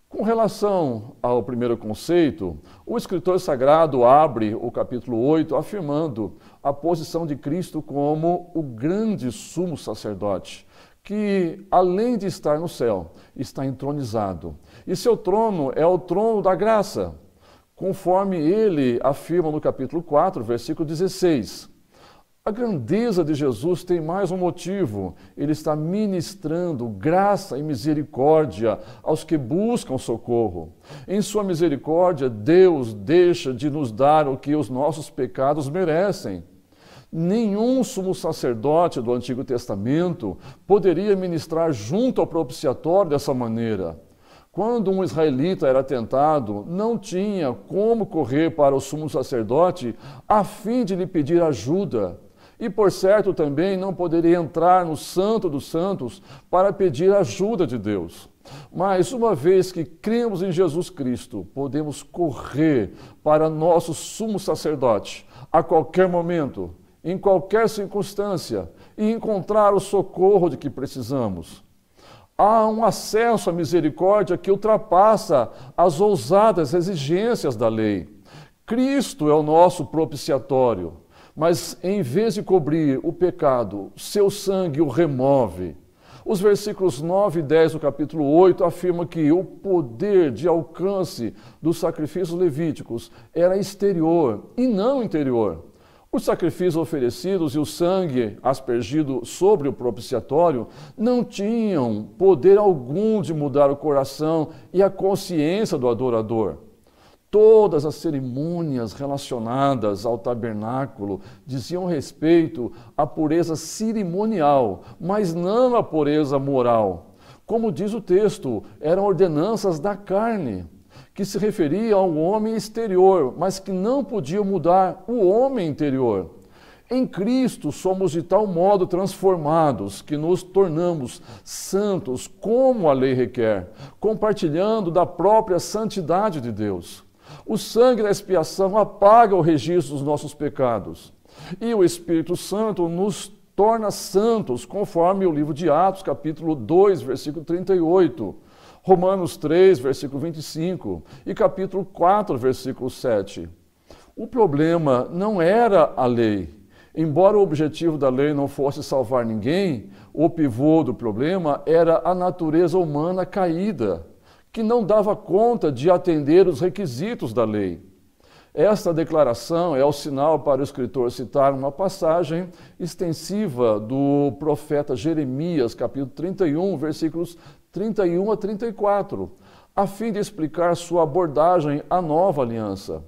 Com relação ao primeiro conceito, o escritor sagrado abre o capítulo 8 afirmando a posição de Cristo como o grande sumo sacerdote, que, além de estar no céu, está entronizado. E seu trono é o trono da graça, conforme ele afirma no capítulo 4, versículo 16. A grandeza de Jesus tem mais um motivo. Ele está ministrando graça e misericórdia aos que buscam socorro. Em sua misericórdia, Deus deixa de nos dar o que os nossos pecados merecem. Nenhum sumo sacerdote do Antigo Testamento poderia ministrar junto ao propiciatório dessa maneira. Quando um israelita era tentado, não tinha como correr para o sumo sacerdote a fim de lhe pedir ajuda. E, por certo, também não poderia entrar no Santo dos Santos para pedir ajuda de Deus. Mas, uma vez que cremos em Jesus Cristo, podemos correr para nosso sumo sacerdote a qualquer momento, em qualquer circunstância, e encontrar o socorro de que precisamos. Há um acesso à misericórdia que ultrapassa as ousadas exigências da lei. Cristo é o nosso propiciatório. Mas, em vez de cobrir o pecado, seu sangue o remove. Os versículos 9 e 10 do capítulo 8 afirmam que o poder de alcance dos sacrifícios levíticos era exterior e não interior. Os sacrifícios oferecidos e o sangue aspergido sobre o propiciatório não tinham poder algum de mudar o coração e a consciência do adorador. Todas as cerimônias relacionadas ao tabernáculo diziam respeito à pureza cerimonial, mas não à pureza moral. Como diz o texto, eram ordenanças da carne, que se referia ao homem exterior, mas que não podiam mudar o homem interior. Em Cristo somos de tal modo transformados que nos tornamos santos como a lei requer, compartilhando da própria santidade de Deus. O sangue da expiação apaga o registro dos nossos pecados. E o Espírito Santo nos torna santos, conforme o livro de Atos, capítulo 2, versículo 38, Romanos 3, versículo 25 e capítulo 4, versículo 7. O problema não era a lei. Embora o objetivo da lei não fosse salvar ninguém, o pivô do problema era a natureza humana caída, que não dava conta de atender os requisitos da lei. Esta declaração é o sinal para o escritor citar uma passagem extensiva do profeta Jeremias, capítulo 31, versículos 31 a 34, a fim de explicar sua abordagem à nova aliança.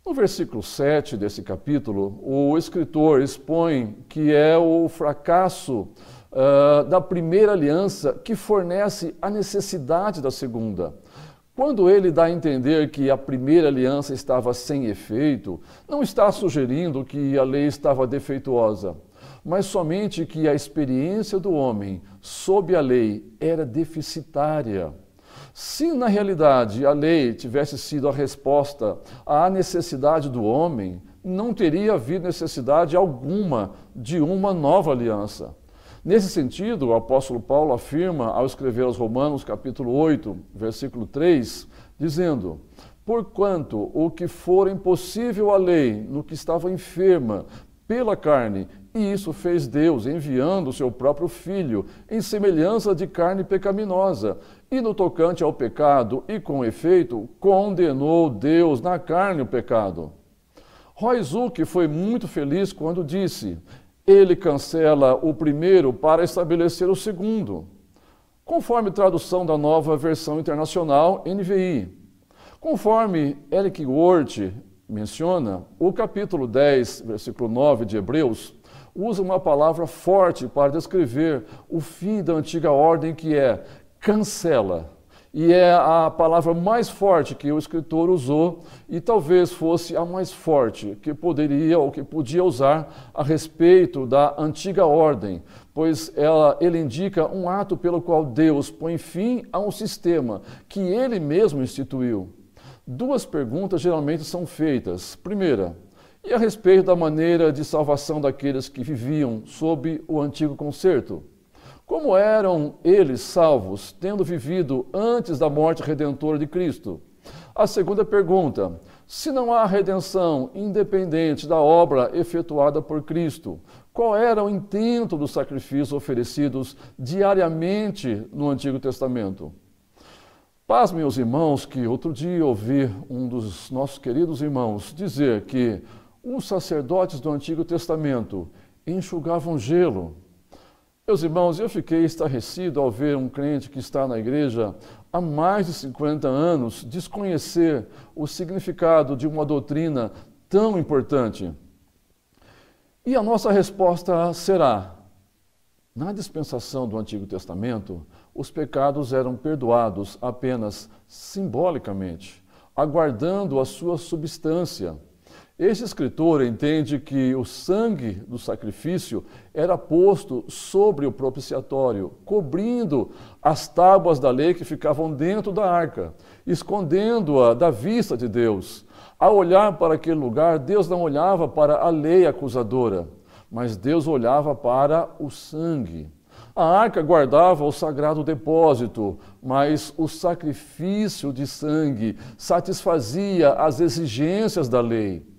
No versículo 7 desse capítulo, o escritor expõe que é o fracasso da primeira aliança que fornece a necessidade da segunda. Quando ele dá a entender que a primeira aliança estava sem efeito, não está sugerindo que a lei estava defeituosa, mas somente que a experiência do homem sob a lei era deficitária. Se na realidade a lei tivesse sido a resposta à necessidade do homem, não teria havido necessidade alguma de uma nova aliança. Nesse sentido, o apóstolo Paulo afirma, ao escrever aos Romanos, capítulo 8, versículo 3, dizendo: porquanto o que for impossível à lei, no que estava enferma pela carne, e isso fez Deus, enviando o seu próprio Filho, em semelhança de carne pecaminosa, e no tocante ao pecado, e com efeito, condenou Deus na carne o pecado. Roy Zuck foi muito feliz quando disse: ele cancela o primeiro para estabelecer o segundo, conforme tradução da Nova Versão Internacional, NVI. Conforme Eric Worth menciona, o capítulo 10, versículo 9 de Hebreus, usa uma palavra forte para descrever o fim da antiga ordem, que é cancela. E é a palavra mais forte que o escritor usou, e talvez fosse a mais forte que poderia ou que podia usar a respeito da antiga ordem, pois ele indica um ato pelo qual Deus põe fim a um sistema que ele mesmo instituiu. Duas perguntas geralmente são feitas. Primeira, e a respeito da maneira de salvação daqueles que viviam sob o antigo concerto? Como eram eles salvos, tendo vivido antes da morte redentora de Cristo? A segunda pergunta: se não há redenção independente da obra efetuada por Cristo, qual era o intento dos sacrifícios oferecidos diariamente no Antigo Testamento? Pasmem, meus irmãos, que outro dia ouvi um dos nossos queridos irmãos dizer que Os sacerdotes do Antigo Testamento enxugavam gelo. Meus irmãos, eu fiquei estarrecido ao ver um crente que está na igreja há mais de 50 anos desconhecer o significado de uma doutrina tão importante. E a nossa resposta será: na dispensação do Antigo Testamento, os pecados eram perdoados apenas simbolicamente, aguardando a sua substância. Este escritor entende que o sangue do sacrifício era posto sobre o propiciatório, cobrindo as tábuas da lei que ficavam dentro da arca, escondendo-a da vista de Deus. Ao olhar para aquele lugar, Deus não olhava para a lei acusadora, mas Deus olhava para o sangue. A arca guardava o sagrado depósito, mas o sacrifício de sangue satisfazia as exigências da lei.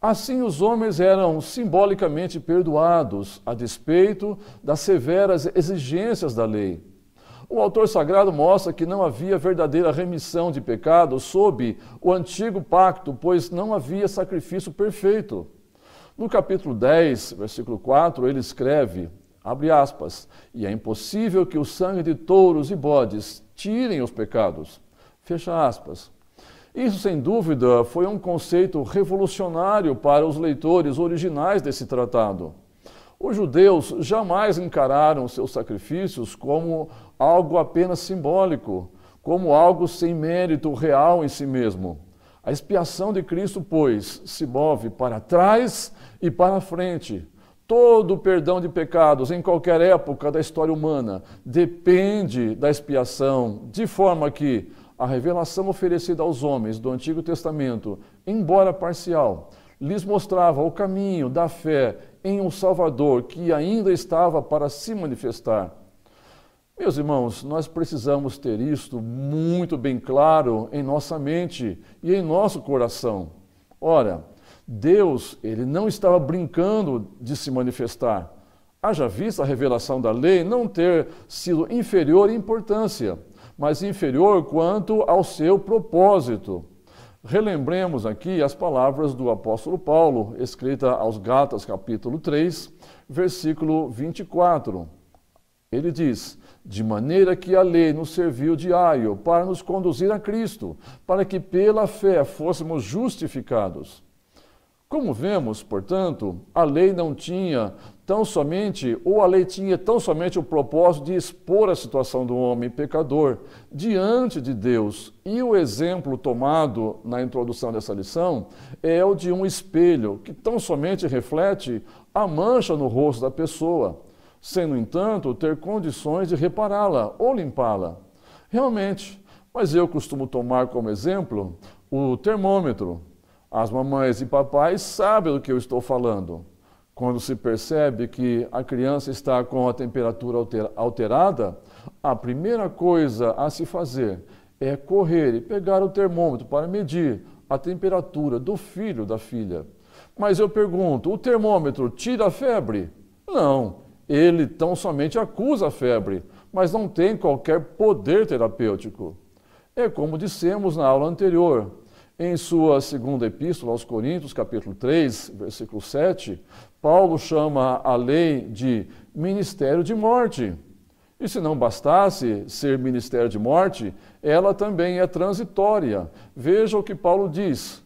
Assim, os homens eram simbolicamente perdoados, a despeito das severas exigências da lei. O autor sagrado mostra que não havia verdadeira remissão de pecados sob o antigo pacto, pois não havia sacrifício perfeito. No capítulo 10, versículo 4, ele escreve, abre aspas, e é impossível que o sangue de touros e bodes tirem os pecados, fecha aspas. Isso, sem dúvida, foi um conceito revolucionário para os leitores originais desse tratado. Os judeus jamais encararam seus sacrifícios como algo apenas simbólico, como algo sem mérito real em si mesmo. A expiação de Cristo, pois, se move para trás e para frente. Todo o perdão de pecados em qualquer época da história humana depende da expiação, de forma que a revelação oferecida aos homens do Antigo Testamento, embora parcial, lhes mostrava o caminho da fé em um Salvador que ainda estava para se manifestar. Meus irmãos, nós precisamos ter isto muito bem claro em nossa mente e em nosso coração. Ora, Deus, ele não estava brincando de se manifestar. Haja vista a revelação da lei não ter sido inferior em importância, mas inferior quanto ao seu propósito. Relembremos aqui as palavras do apóstolo Paulo, escrita aos Gálatas, capítulo 3, versículo 24. Ele diz, de maneira que a lei nos serviu de aio para nos conduzir a Cristo, para que pela fé fôssemos justificados. Como vemos, portanto, a lei tinha tão somente o propósito de expor a situação do homem pecador diante de Deus. E o exemplo tomado na introdução dessa lição é o de um espelho que tão somente reflete a mancha no rosto da pessoa, sem, no entanto, ter condições de repará-la ou limpá-la. Realmente, mas eu costumo tomar como exemplo o termômetro. As mamães e papais sabem do que eu estou falando. Quando se percebe que a criança está com a temperatura alterada, a primeira coisa a se fazer é correr e pegar o termômetro para medir a temperatura do filho ou da filha. Mas eu pergunto, o termômetro tira a febre? Não, ele tão somente acusa a febre, mas não tem qualquer poder terapêutico. É como dissemos na aula anterior. Em sua segunda epístola aos Coríntios, capítulo 3, versículo 7, Paulo chama a lei de ministério de morte. E se não bastasse ser ministério de morte, ela também é transitória. Veja o que Paulo diz.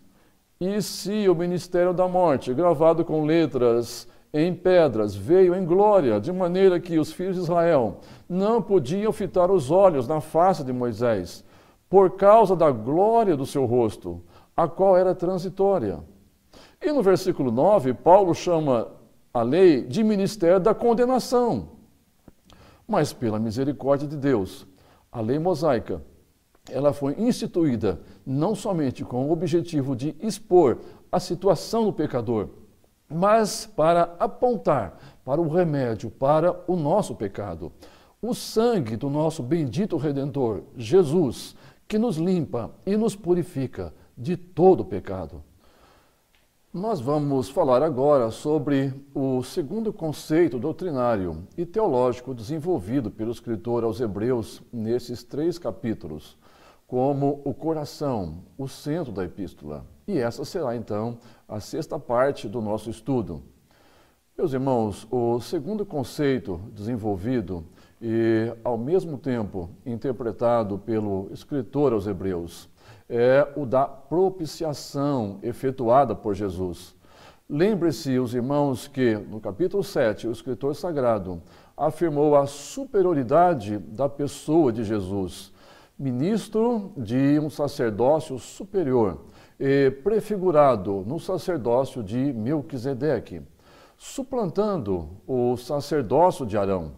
E se o ministério da morte, gravado com letras em pedras, veio em glória, de maneira que os filhos de Israel não podiam fitar os olhos na face de Moisés, por causa da glória do seu rosto, a qual era transitória. E no versículo 9, Paulo chama a lei de ministério da condenação. Mas pela misericórdia de Deus, a lei mosaica, ela foi instituída não somente com o objetivo de expor a situação do pecador, mas para apontar para o remédio, para o nosso pecado. O sangue do nosso bendito Redentor, Jesus, que nos limpa e nos purifica de todo o pecado. Nós vamos falar agora sobre o segundo conceito doutrinário e teológico desenvolvido pelo escritor aos Hebreus nesses 3 capítulos, como o coração, o centro da epístola. E essa será, então, a sexta parte do nosso estudo. Meus irmãos, o segundo conceito desenvolvido e, ao mesmo tempo, interpretado pelo escritor aos Hebreus é o da propiciação efetuada por Jesus. Lembre-se, os irmãos, que no capítulo 7, o escritor sagrado afirmou a superioridade da pessoa de Jesus, ministro de um sacerdócio superior e prefigurado no sacerdócio de Melquisedeque, suplantando o sacerdócio de Arão.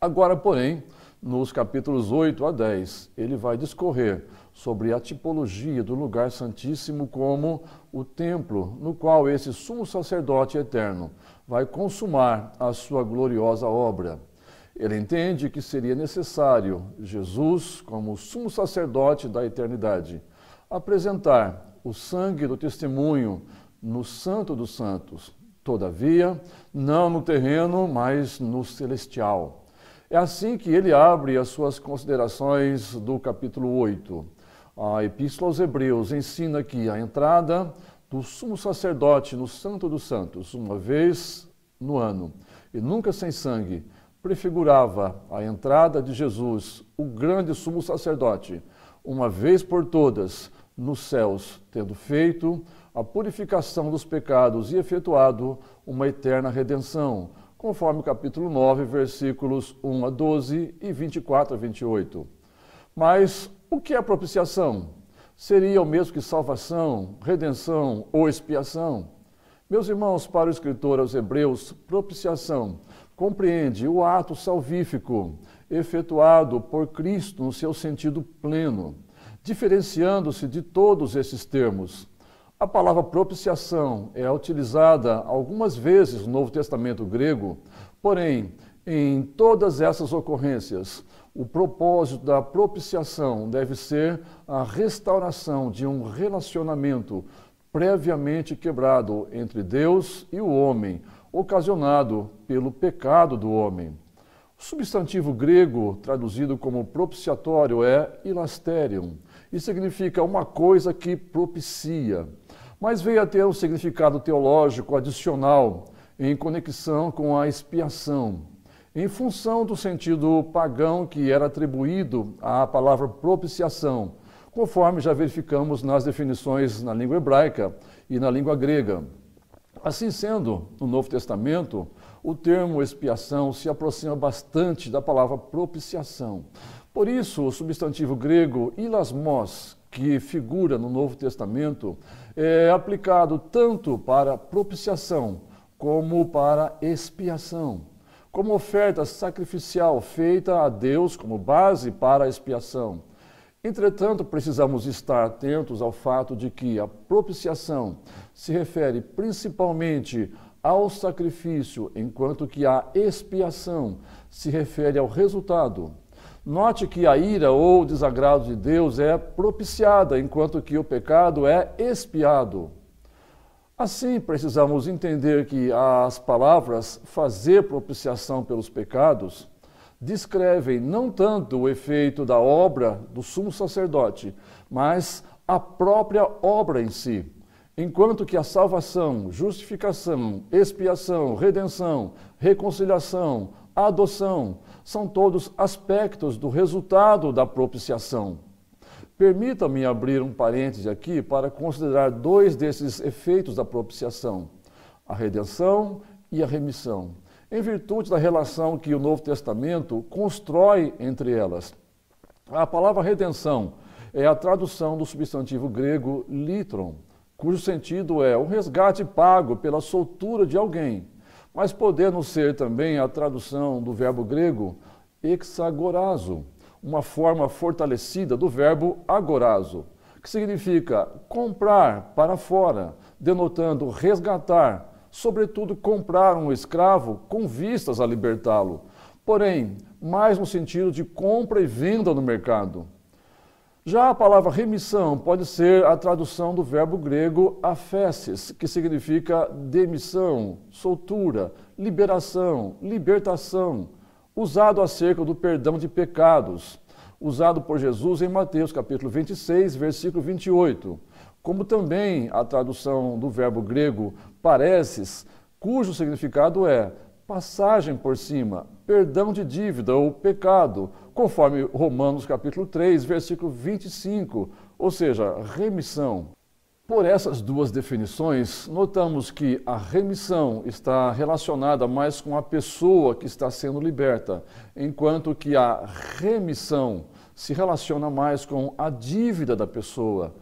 Agora, porém, nos capítulos 8 a 10, ele vai discorrer sobre a tipologia do lugar santíssimo como o templo no qual esse sumo sacerdote eterno vai consumar a sua gloriosa obra. Ele entende que seria necessário Jesus, como sumo sacerdote da eternidade, apresentar o sangue do testemunho no Santo dos Santos, todavia, não no terreno, mas no celestial. É assim que ele abre as suas considerações do capítulo 8. A Epístola aos Hebreus ensina que a entrada do sumo sacerdote no Santo dos Santos, uma vez no ano, e nunca sem sangue, prefigurava a entrada de Jesus, o grande sumo sacerdote, uma vez por todas, nos céus, tendo feito a purificação dos pecados e efetuado uma eterna redenção, conforme o capítulo 9, versículos 1 a 12 e 24 a 28. Mas o que é propiciação? Seria o mesmo que salvação, redenção ou expiação? Meus irmãos, para o escritor aos Hebreus, propiciação compreende o ato salvífico efetuado por Cristo no seu sentido pleno, diferenciando-se de todos esses termos. A palavra propiciação é utilizada algumas vezes no Novo Testamento grego, porém, em todas essas ocorrências, o propósito da propiciação deve ser a restauração de um relacionamento previamente quebrado entre Deus e o homem, ocasionado pelo pecado do homem. O substantivo grego traduzido como propiciatório é hilasterion e significa uma coisa que propicia, mas veio a ter um significado teológico adicional em conexão com a expiação, em função do sentido pagão que era atribuído à palavra propiciação, conforme já verificamos nas definições na língua hebraica e na língua grega. Assim sendo, no Novo Testamento, o termo expiação se aproxima bastante da palavra propiciação. Por isso, o substantivo grego hilasmos, que figura no Novo Testamento, é aplicado tanto para propiciação como para expiação, como oferta sacrificial feita a Deus como base para a expiação. Entretanto, precisamos estar atentos ao fato de que a propiciação se refere principalmente ao sacrifício, enquanto que a expiação se refere ao resultado. Note que a ira ou desagrado de Deus é propiciada, enquanto que o pecado é expiado. Assim, precisamos entender que as palavras fazer propiciação pelos pecados descrevem não tanto o efeito da obra do sumo sacerdote, mas a própria obra em si, enquanto que a salvação, justificação, expiação, redenção, reconciliação, adoção são todos aspectos do resultado da propiciação. Permita-me abrir um parêntese aqui para considerar dois desses efeitos da propiciação, a redenção e a remissão, em virtude da relação que o Novo Testamento constrói entre elas. A palavra redenção é a tradução do substantivo grego litron, cujo sentido é o resgate pago pela soltura de alguém, mas podendo ser também a tradução do verbo grego exagorazo, uma forma fortalecida do verbo agorazo, que significa comprar para fora, denotando resgatar, sobretudo comprar um escravo com vistas a libertá-lo, porém, mais no sentido de compra e venda no mercado. Já a palavra remissão pode ser a tradução do verbo grego aphesis, que significa demissão, soltura, liberação, libertação, usado acerca do perdão de pecados, usado por Jesus em Mateus capítulo 26, versículo 28, como também a tradução do verbo grego pareces, cujo significado é passagem por cima, perdão de dívida ou pecado, conforme Romanos capítulo 3, versículo 25, ou seja, remissão. Por essas duas definições, notamos que a remissão está relacionada mais com a pessoa que está sendo liberta, enquanto que a remissão se relaciona mais com a dívida da pessoa.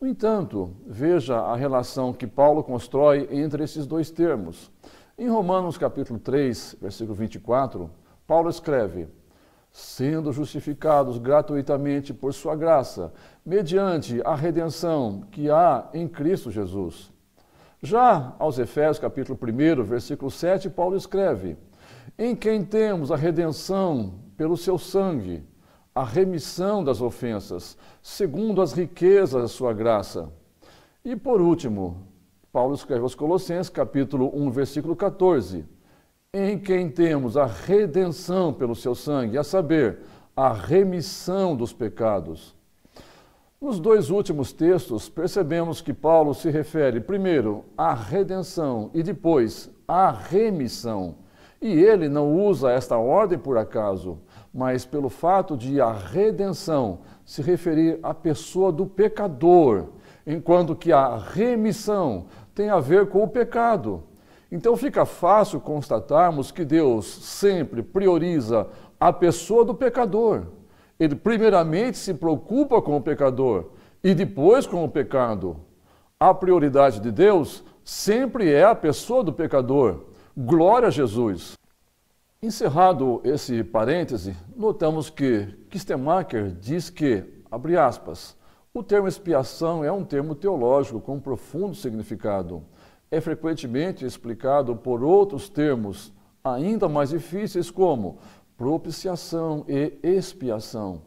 No entanto, veja a relação que Paulo constrói entre esses dois termos. Em Romanos capítulo 3, versículo 24, Paulo escreve: sendo justificados gratuitamente por sua graça, mediante a redenção que há em Cristo Jesus. Já aos Efésios capítulo 1, versículo 7, Paulo escreve: em quem temos a redenção pelo seu sangue, a remissão das ofensas, segundo as riquezas da sua graça. E por último, Paulo escreve aos Colossenses, capítulo 1, versículo 14, em quem temos a redenção pelo seu sangue, a saber, a remissão dos pecados. Nos dois últimos textos, percebemos que Paulo se refere primeiro à redenção e depois à remissão. E ele não usa esta ordem por acaso, mas pelo fato de a redenção se referir à pessoa do pecador, enquanto que a remissão tem a ver com o pecado. Então fica fácil constatarmos que Deus sempre prioriza a pessoa do pecador. Ele primeiramente se preocupa com o pecador e depois com o pecado. A prioridade de Deus sempre é a pessoa do pecador. Glória a Jesus! Encerrado esse parêntese, notamos que Kistemaker diz que, abre aspas, o termo expiação é um termo teológico com profundo significado. É frequentemente explicado por outros termos ainda mais difíceis como propiciação e expiação.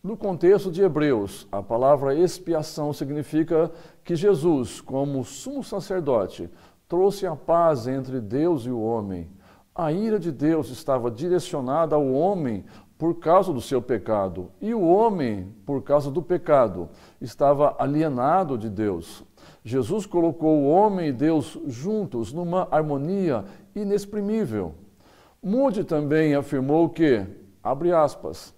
No contexto de Hebreus, a palavra expiação significa que Jesus, como sumo sacerdote, trouxe a paz entre Deus e o homem. A ira de Deus estava direcionada ao homem por causa do seu pecado, e o homem, por causa do pecado, estava alienado de Deus. Jesus colocou o homem e Deus juntos numa harmonia inexprimível. Moody também afirmou que, abre aspas,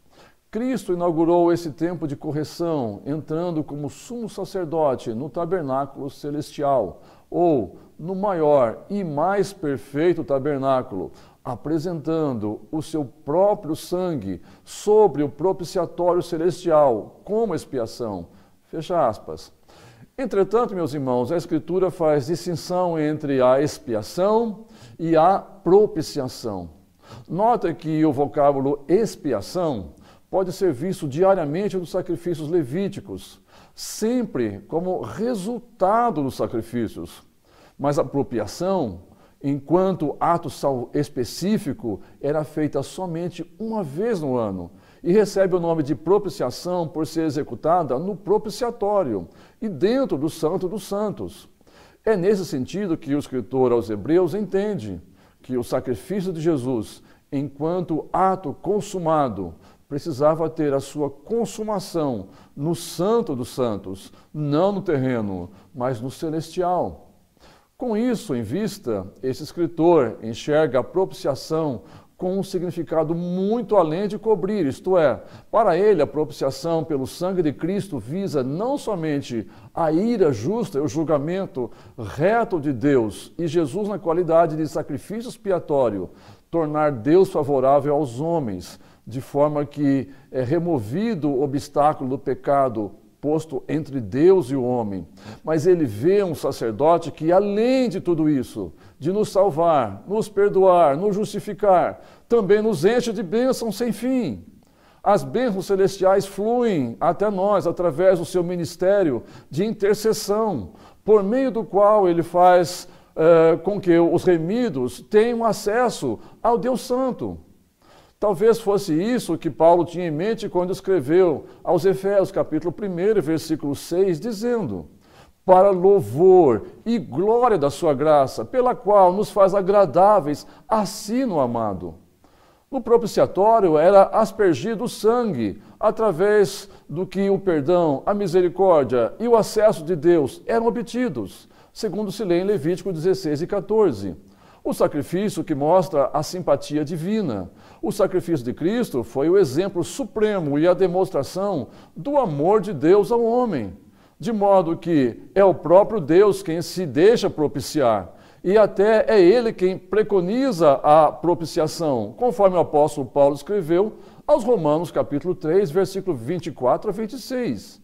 Cristo inaugurou esse tempo de correção, entrando como sumo sacerdote no tabernáculo celestial, ou no maior e mais perfeito tabernáculo, apresentando o seu próprio sangue sobre o propiciatório celestial como expiação. Fecha aspas. Entretanto, meus irmãos, a Escritura faz distinção entre a expiação e a propiciação. Nota que o vocábulo expiação pode ser visto diariamente nos sacrifícios levíticos, sempre como resultado dos sacrifícios. Mas a propiciação, enquanto ato específico, era feita somente uma vez no ano e recebe o nome de propiciação por ser executada no propiciatório e dentro do Santo dos Santos. É nesse sentido que o escritor aos Hebreus entende que o sacrifício de Jesus, enquanto ato consumado, precisava ter a sua consumação no Santo dos Santos, não no terreno, mas no celestial. Com isso em vista, esse escritor enxerga a propiciação com um significado muito além de cobrir, isto é, para ele a propiciação pelo sangue de Cristo visa não somente a ira justa e o julgamento reto de Deus e Jesus na qualidade de sacrifício expiatório, tornar Deus favorável aos homens, de forma que é removido o obstáculo do pecado posto entre Deus e o homem. Mas ele vê um sacerdote que, além de tudo isso, de nos salvar, nos perdoar, nos justificar, também nos enche de bênçãos sem fim. As bênçãos celestiais fluem até nós através do seu ministério de intercessão, por meio do qual ele faz com que os remidos tenham acesso ao Deus Santo. Talvez fosse isso que Paulo tinha em mente quando escreveu aos Efésios, capítulo 1, versículo 6, dizendo: para louvor e glória da sua graça, pela qual nos faz agradáveis a si no amado. No propiciatório era aspergido o sangue, através do que o perdão, a misericórdia e o acesso de Deus eram obtidos, segundo se lê em Levítico 16 e 14. O sacrifício que mostra a simpatia divina. O sacrifício de Cristo foi o exemplo supremo e a demonstração do amor de Deus ao homem, de modo que é o próprio Deus quem se deixa propiciar, e até é ele quem preconiza a propiciação, conforme o apóstolo Paulo escreveu aos Romanos capítulo 3, versículo 24 a 26.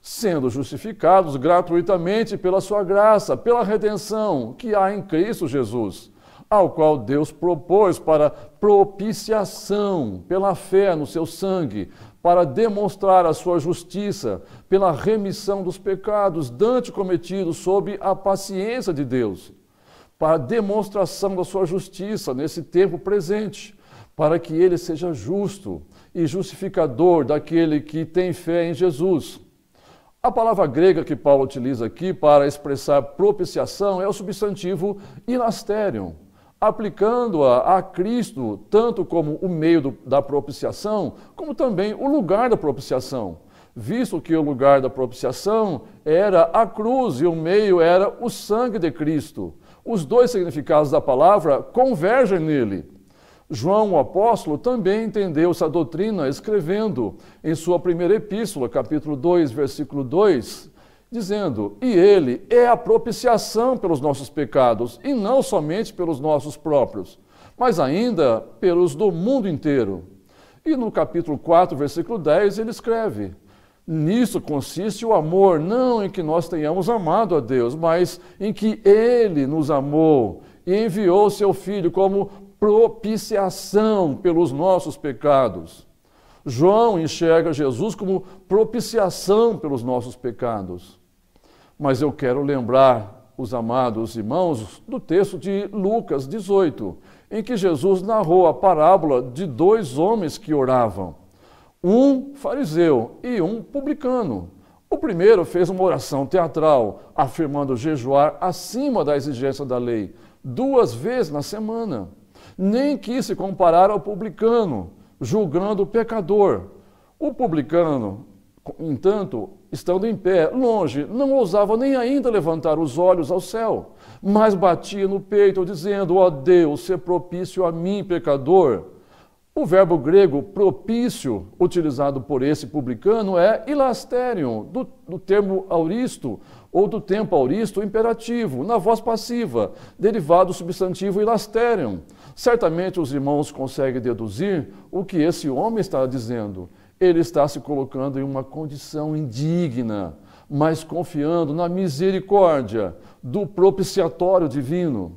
Sendo justificados gratuitamente pela sua graça, pela redenção que há em Cristo Jesus, ao qual Deus propôs para propiciação pela fé no seu sangue, para demonstrar a sua justiça, pela remissão dos pecados dantes cometidos sob a paciência de Deus, para a demonstração da sua justiça nesse tempo presente, para que ele seja justo e justificador daquele que tem fé em Jesus. A palavra grega que Paulo utiliza aqui para expressar propiciação é o substantivo hilasterion, aplicando-a a Cristo tanto como o meio da propiciação, como também o lugar da propiciação, visto que o lugar da propiciação era a cruz e o meio era o sangue de Cristo. Os dois significados da palavra convergem nele. João, o apóstolo, também entendeu essa doutrina escrevendo em sua primeira epístola, capítulo 2, versículo 2, dizendo: "E ele é a propiciação pelos nossos pecados, e não somente pelos nossos próprios, mas ainda pelos do mundo inteiro." E no capítulo 4, versículo 10, ele escreve: "Nisso consiste o amor, não em que nós tenhamos amado a Deus, mas em que ele nos amou e enviou seu Filho como propiciação pelos nossos pecados." João enxerga Jesus como propiciação pelos nossos pecados. Mas eu quero lembrar os amados irmãos do texto de Lucas 18, em que Jesus narrou a parábola de dois homens que oravam, um fariseu e um publicano. O primeiro fez uma oração teatral, afirmando jejuar acima da exigência da lei, 2 vezes na semana. Nem quis se comparar ao publicano, julgando o pecador. O publicano, entanto, estando em pé, longe, não ousava nem ainda levantar os olhos ao céu, mas batia no peito, dizendo: "Ó Deus, ser propício a mim, pecador." O verbo grego propício, utilizado por esse publicano, é hilasterion, do termo auristo, ou do tempo auristo imperativo, na voz passiva, derivado do substantivo hilasterion. Certamente os irmãos conseguem deduzir o que esse homem está dizendo. Ele está se colocando em uma condição indigna, mas confiando na misericórdia do propiciatório divino.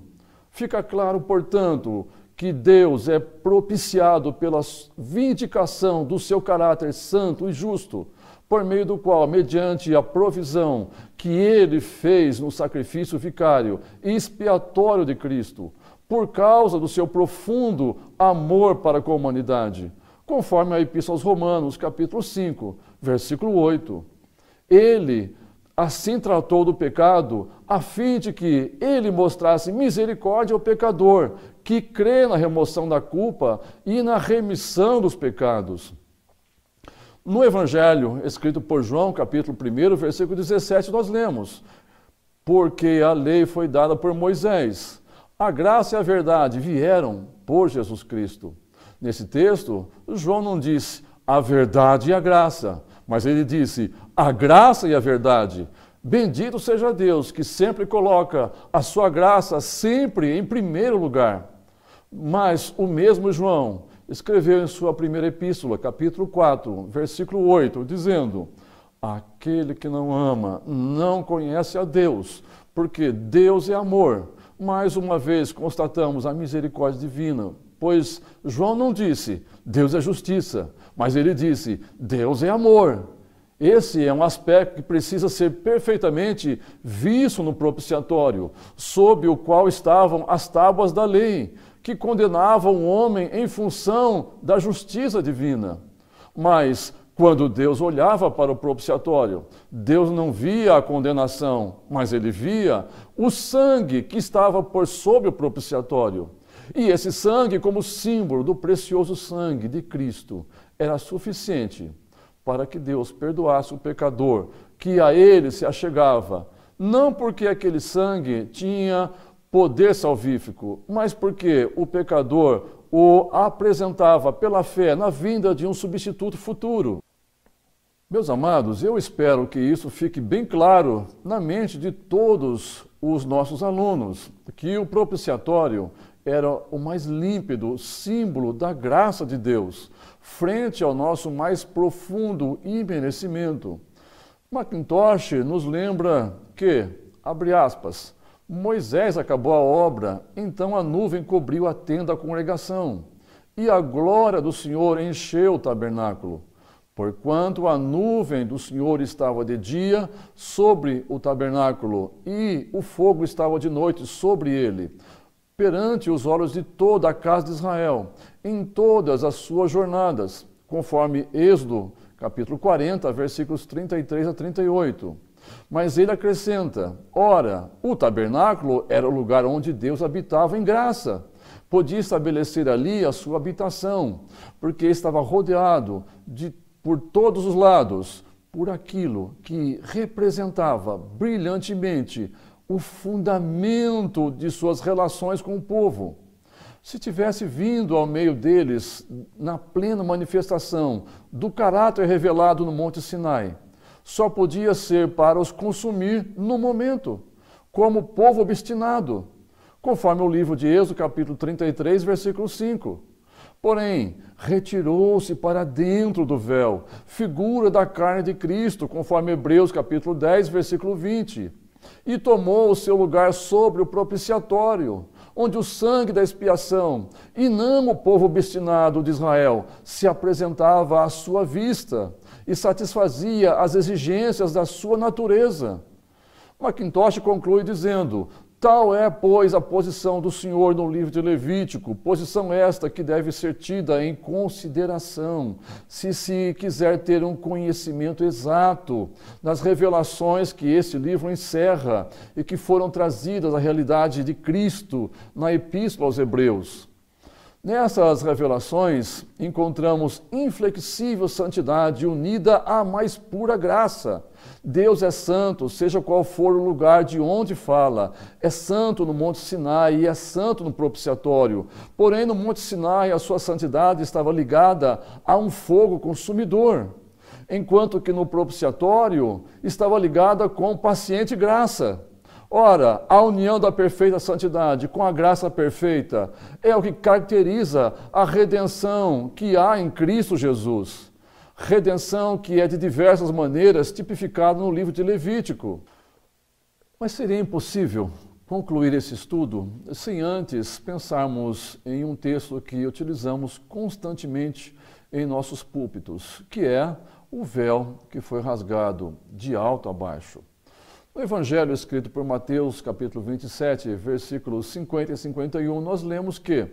Fica claro, portanto, que Deus é propiciado pela vindicação do seu caráter santo e justo, por meio do qual, mediante a provisão que ele fez no sacrifício vicário e expiatório de Cristo, por causa do seu profundo amor para com a humanidade, conforme a Epístola aos Romanos, capítulo 5, versículo 8. Ele assim tratou do pecado, a fim de que ele mostrasse misericórdia ao pecador, que crê na remoção da culpa e na remissão dos pecados. No Evangelho, escrito por João, capítulo 1, versículo 17, nós lemos: "Porque a lei foi dada por Moisés, a graça e a verdade vieram por Jesus Cristo." Nesse texto, João não disse a verdade e a graça, mas ele disse a graça e a verdade. Bendito seja Deus, que sempre coloca a sua graça sempre em primeiro lugar. Mas o mesmo João escreveu em sua primeira epístola, capítulo 4, versículo 8, dizendo: "Aquele que não ama não conhece a Deus, porque Deus é amor." Mais uma vez constatamos a misericórdia divina, pois João não disse Deus é justiça, mas ele disse Deus é amor. Esse é um aspecto que precisa ser perfeitamente visto no propiciatório, sob o qual estavam as tábuas da lei, que condenavam o homem em função da justiça divina. Mas, quando Deus olhava para o propiciatório, Deus não via a condenação, mas ele via o sangue que estava por sobre o propiciatório. E esse sangue, como símbolo do precioso sangue de Cristo, era suficiente para que Deus perdoasse o pecador que a ele se achegava, não porque aquele sangue tinha poder salvífico, mas porque o pecador o apresentava pela fé na vinda de um substituto futuro. Meus amados, eu espero que isso fique bem claro na mente de todos os nossos alunos, que o propiciatório era o mais límpido símbolo da graça de Deus, frente ao nosso mais profundo imerecimento. Macintosh nos lembra que, abre aspas, Moisés acabou a obra, então a nuvem cobriu a tenda da congregação, e a glória do Senhor encheu o tabernáculo. Porquanto a nuvem do Senhor estava de dia sobre o tabernáculo, e o fogo estava de noite sobre ele, perante os olhos de toda a casa de Israel, em todas as suas jornadas, conforme Êxodo, capítulo 40, versículos 33 a 38. Mas ele acrescenta, ora, o tabernáculo era o lugar onde Deus habitava em graça. Podia estabelecer ali a sua habitação, porque estava rodeado por todos os lados, por aquilo que representava brilhantemente o fundamento de suas relações com o povo. Se tivesse vindo ao meio deles na plena manifestação do caráter revelado no Monte Sinai, só podia ser para os consumir no momento, como povo obstinado, conforme o livro de Êxodo, capítulo 33, versículo 5. Porém, retirou-se para dentro do véu, figura da carne de Cristo, conforme Hebreus, capítulo 10, versículo 20, e tomou o seu lugar sobre o propiciatório, onde o sangue da expiação, e não o povo obstinado de Israel, se apresentava à sua vista e satisfazia as exigências da sua natureza. Macintosh conclui dizendo, tal é, pois, a posição do Senhor no livro de Levítico, posição esta que deve ser tida em consideração, se quiser ter um conhecimento exato das revelações que esse livro encerra e que foram trazidas à realidade de Cristo na Epístola aos Hebreus. Nessas revelações, encontramos inflexível santidade unida à mais pura graça. Deus é santo, seja qual for o lugar de onde fala. É santo no Monte Sinai e é santo no propiciatório. Porém, no Monte Sinai, a sua santidade estava ligada a um fogo consumidor, enquanto que no propiciatório estava ligada com paciente graça. Ora, a união da perfeita santidade com a graça perfeita é o que caracteriza a redenção que há em Cristo Jesus. Redenção que é de diversas maneiras tipificada no livro de Levítico. Mas seria impossível concluir esse estudo sem antes pensarmos em um texto que utilizamos constantemente em nossos púlpitos, que é o véu que foi rasgado de alto a baixo. No Evangelho escrito por Mateus, capítulo 27, versículos 50 e 51, nós lemos que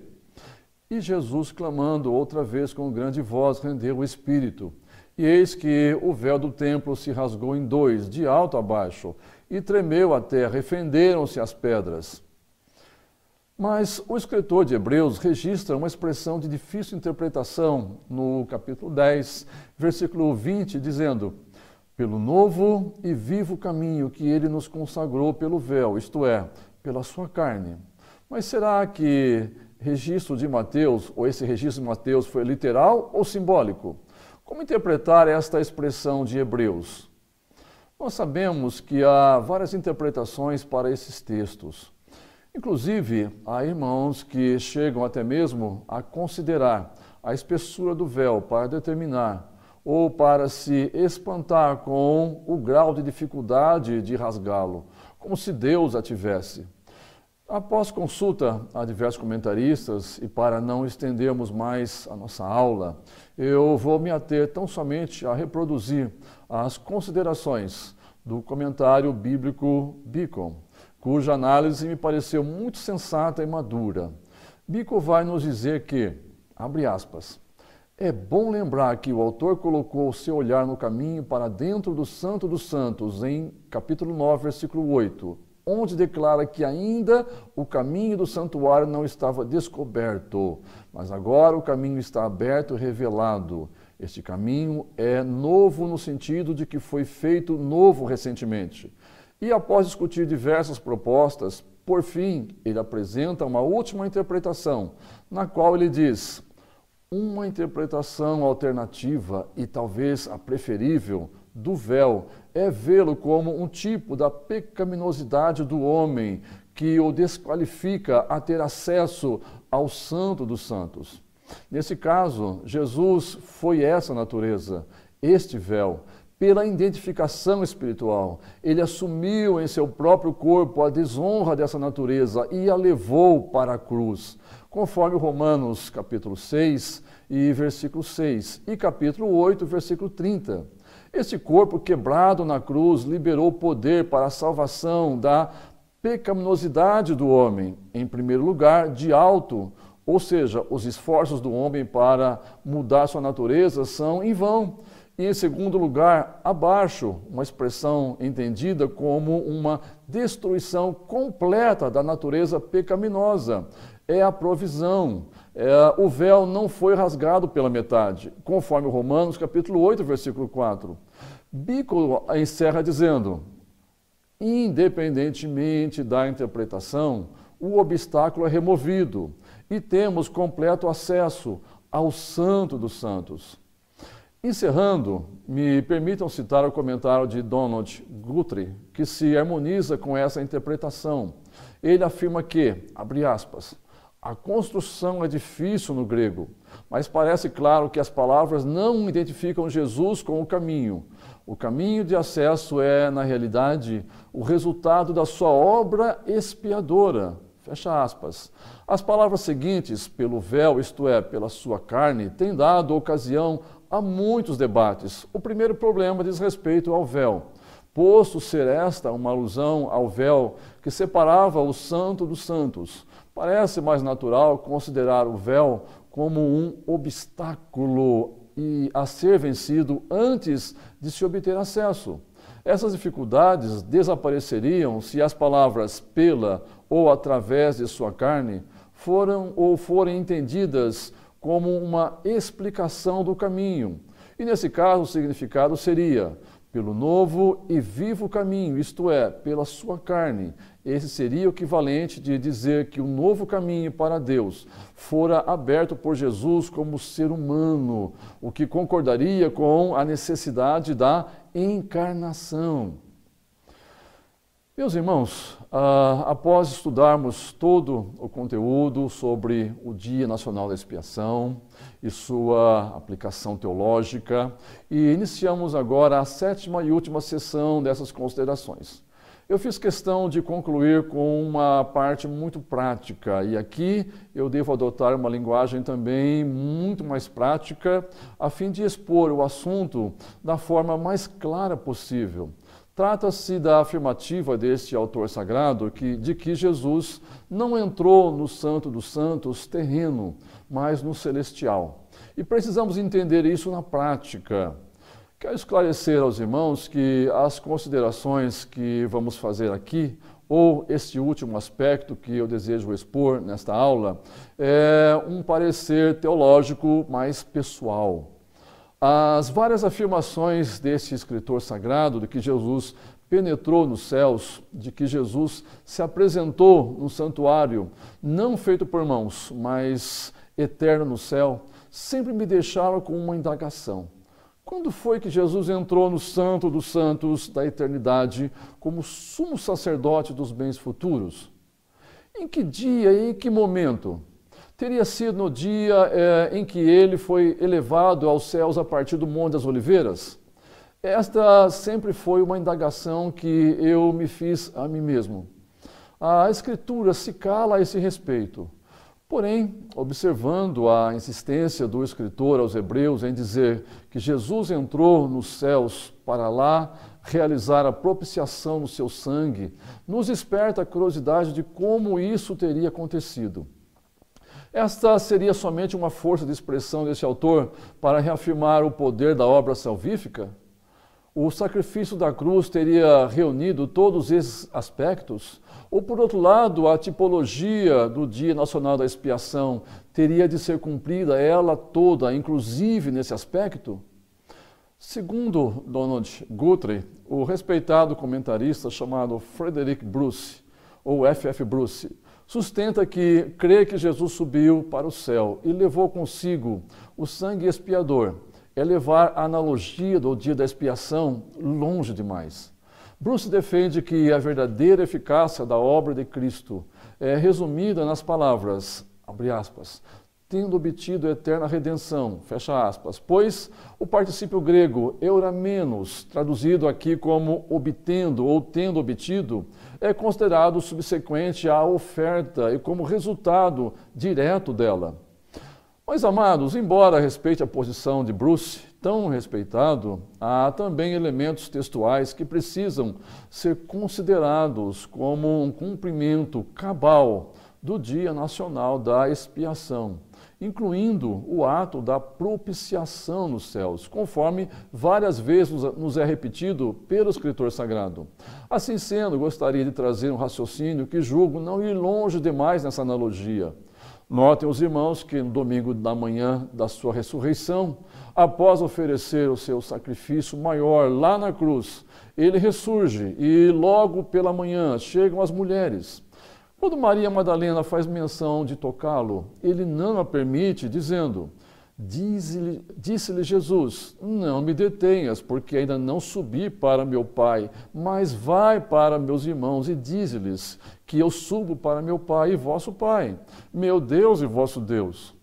e Jesus, clamando outra vez com grande voz, rendeu o Espírito. E eis que o véu do templo se rasgou em dois, de alto a baixo, e tremeu a terra, e fenderam-se as pedras. Mas o escritor de Hebreus registra uma expressão de difícil interpretação no capítulo 10, versículo 20, dizendo: pelo novo e vivo caminho que ele nos consagrou pelo véu, isto é, pela sua carne. Mas será que registro de Mateus, ou esse registro de Mateus foi literal ou simbólico? Como interpretar esta expressão de Hebreus? Nós sabemos que há várias interpretações para esses textos. Inclusive, há irmãos que chegam até mesmo a considerar a espessura do véu para determinar ou para se espantar com o grau de dificuldade de rasgá-lo, como se Deus a tivesse. Após consulta a diversos comentaristas e para não estendermos mais a nossa aula, eu vou me ater tão somente a reproduzir as considerações do comentário bíblico Beacon, cuja análise me pareceu muito sensata e madura. Beacon vai nos dizer que, abre aspas, é bom lembrar que o autor colocou o seu olhar no caminho para dentro do Santo dos Santos, em capítulo 9, versículo 8, onde declara que ainda o caminho do santuário não estava descoberto, mas agora o caminho está aberto e revelado, Este caminho é novo no sentido de que foi feito novo recentemente. E após discutir diversas propostas, por fim, ele apresenta uma última interpretação, na qual ele diz: uma interpretação alternativa e talvez a preferível do véu é vê-lo como um tipo da pecaminosidade do homem que o desqualifica a ter acesso ao Santo dos Santos. Nesse caso, Jesus foi essa natureza, este véu. Pela identificação espiritual, ele assumiu em seu próprio corpo a desonra dessa natureza e a levou para a cruz, conforme Romanos capítulo 6 e versículo 6 e capítulo 8, versículo 30. Este corpo quebrado na cruz liberou poder para a salvação da pecaminosidade do homem, em primeiro lugar, de alto, ou seja, os esforços do homem para mudar sua natureza são em vão. E, em segundo lugar, abaixo, uma expressão entendida como uma destruição completa da natureza pecaminosa. É a provisão. O véu não foi rasgado pela metade, conforme Romanos capítulo 8, versículo 4. Bico encerra dizendo: independentemente da interpretação, o obstáculo é removido e temos completo acesso ao Santo dos Santos. Encerrando, me permitam citar o comentário de Donald Guthrie, que se harmoniza com essa interpretação. Ele afirma que, abre aspas, a construção é difícil no grego, mas parece claro que as palavras não identificam Jesus com o caminho. O caminho de acesso é, na realidade, o resultado da sua obra expiadora. Fecha aspas. As palavras seguintes, pelo véu, isto é, pela sua carne, têm dado ocasião a muitos debates. O primeiro problema diz respeito ao véu. Posto ser esta uma alusão ao véu que separava o Santo dos Santos, parece mais natural considerar o véu como um obstáculo e a ser vencido antes de se obter acesso. Essas dificuldades desapareceriam se as palavras pela ou através de sua carne forem entendidas como uma explicação do caminho. E nesse caso o significado seria pelo novo e vivo caminho, isto é, pela sua carne. Esse seria o equivalente de dizer que o novo caminho para Deus fora aberto por Jesus como ser humano, o que concordaria com a necessidade da encarnação. Meus irmãos, após estudarmos todo o conteúdo sobre o Dia Nacional da Expiação e sua aplicação teológica, e iniciamos agora a 7ª e última sessão dessas considerações. Eu fiz questão de concluir com uma parte muito prática, e aqui eu devo adotar uma linguagem também muito mais prática, a fim de expor o assunto da forma mais clara possível. Trata-se da afirmativa deste autor sagrado de que Jesus não entrou no Santo dos Santos terreno, mas no celestial. E precisamos entender isso na prática. Quero esclarecer aos irmãos que as considerações que vamos fazer aqui, ou este último aspecto que eu desejo expor nesta aula, é um parecer teológico mais pessoal. As várias afirmações desse escritor sagrado de que Jesus penetrou nos céus, de que Jesus se apresentou no santuário, não feito por mãos, mas eterno no céu, sempre me deixaram com uma indagação. Quando foi que Jesus entrou no Santo dos Santos da eternidade como sumo sacerdote dos bens futuros? Em que dia e em que momento? Teria sido no dia em que ele foi elevado aos céus a partir do Monte das Oliveiras? Esta sempre foi uma indagação que eu me fiz a mim mesmo. A Escritura se cala a esse respeito. Porém, observando a insistência do escritor aos Hebreus em dizer que Jesus entrou nos céus para lá realizar a propiciação no seu sangue, nos desperta a curiosidade de como isso teria acontecido. Esta seria somente uma força de expressão desse autor para reafirmar o poder da obra salvífica? o sacrifício da cruz teria reunido todos esses aspectos? Ou, por outro lado, a tipologia do Dia Nacional da Expiação teria de ser cumprida ela toda, inclusive nesse aspecto? Segundo Donald Guthrie, o respeitado comentarista chamado Frederick Bruce, ou F.F. Bruce, sustenta que crê que Jesus subiu para o céu e levou consigo o sangue expiador é levar a analogia do dia da expiação longe demais. Bruce defende que a verdadeira eficácia da obra de Cristo é resumida nas palavras, abre aspas, tendo obtido eterna redenção, fecha aspas, pois o particípio grego euramenos, traduzido aqui como obtendo ou tendo obtido, é considerado subsequente à oferta e como resultado direto dela. Mas, amados, embora respeite a posição de Bruce, tão respeitado, há também elementos textuais que precisam ser considerados como um cumprimento cabal do Dia Nacional da Expiação, incluindo o ato da propiciação nos céus, conforme várias vezes nos é repetido pelo escritor sagrado. Assim sendo, gostaria de trazer um raciocínio que julgo não ir longe demais nessa analogia. Notem os irmãos que no domingo da manhã da sua ressurreição, após oferecer o seu sacrifício maior lá na cruz, ele ressurge e logo pela manhã chegam as mulheres. Quando Maria Madalena faz menção de tocá-lo, ele não a permite, dizendo, disse-lhe Jesus, não me detenhas, porque ainda não subi para meu Pai, mas vai para meus irmãos e dize-lhes que eu subo para meu Pai e vosso Pai, meu Deus e vosso Deus.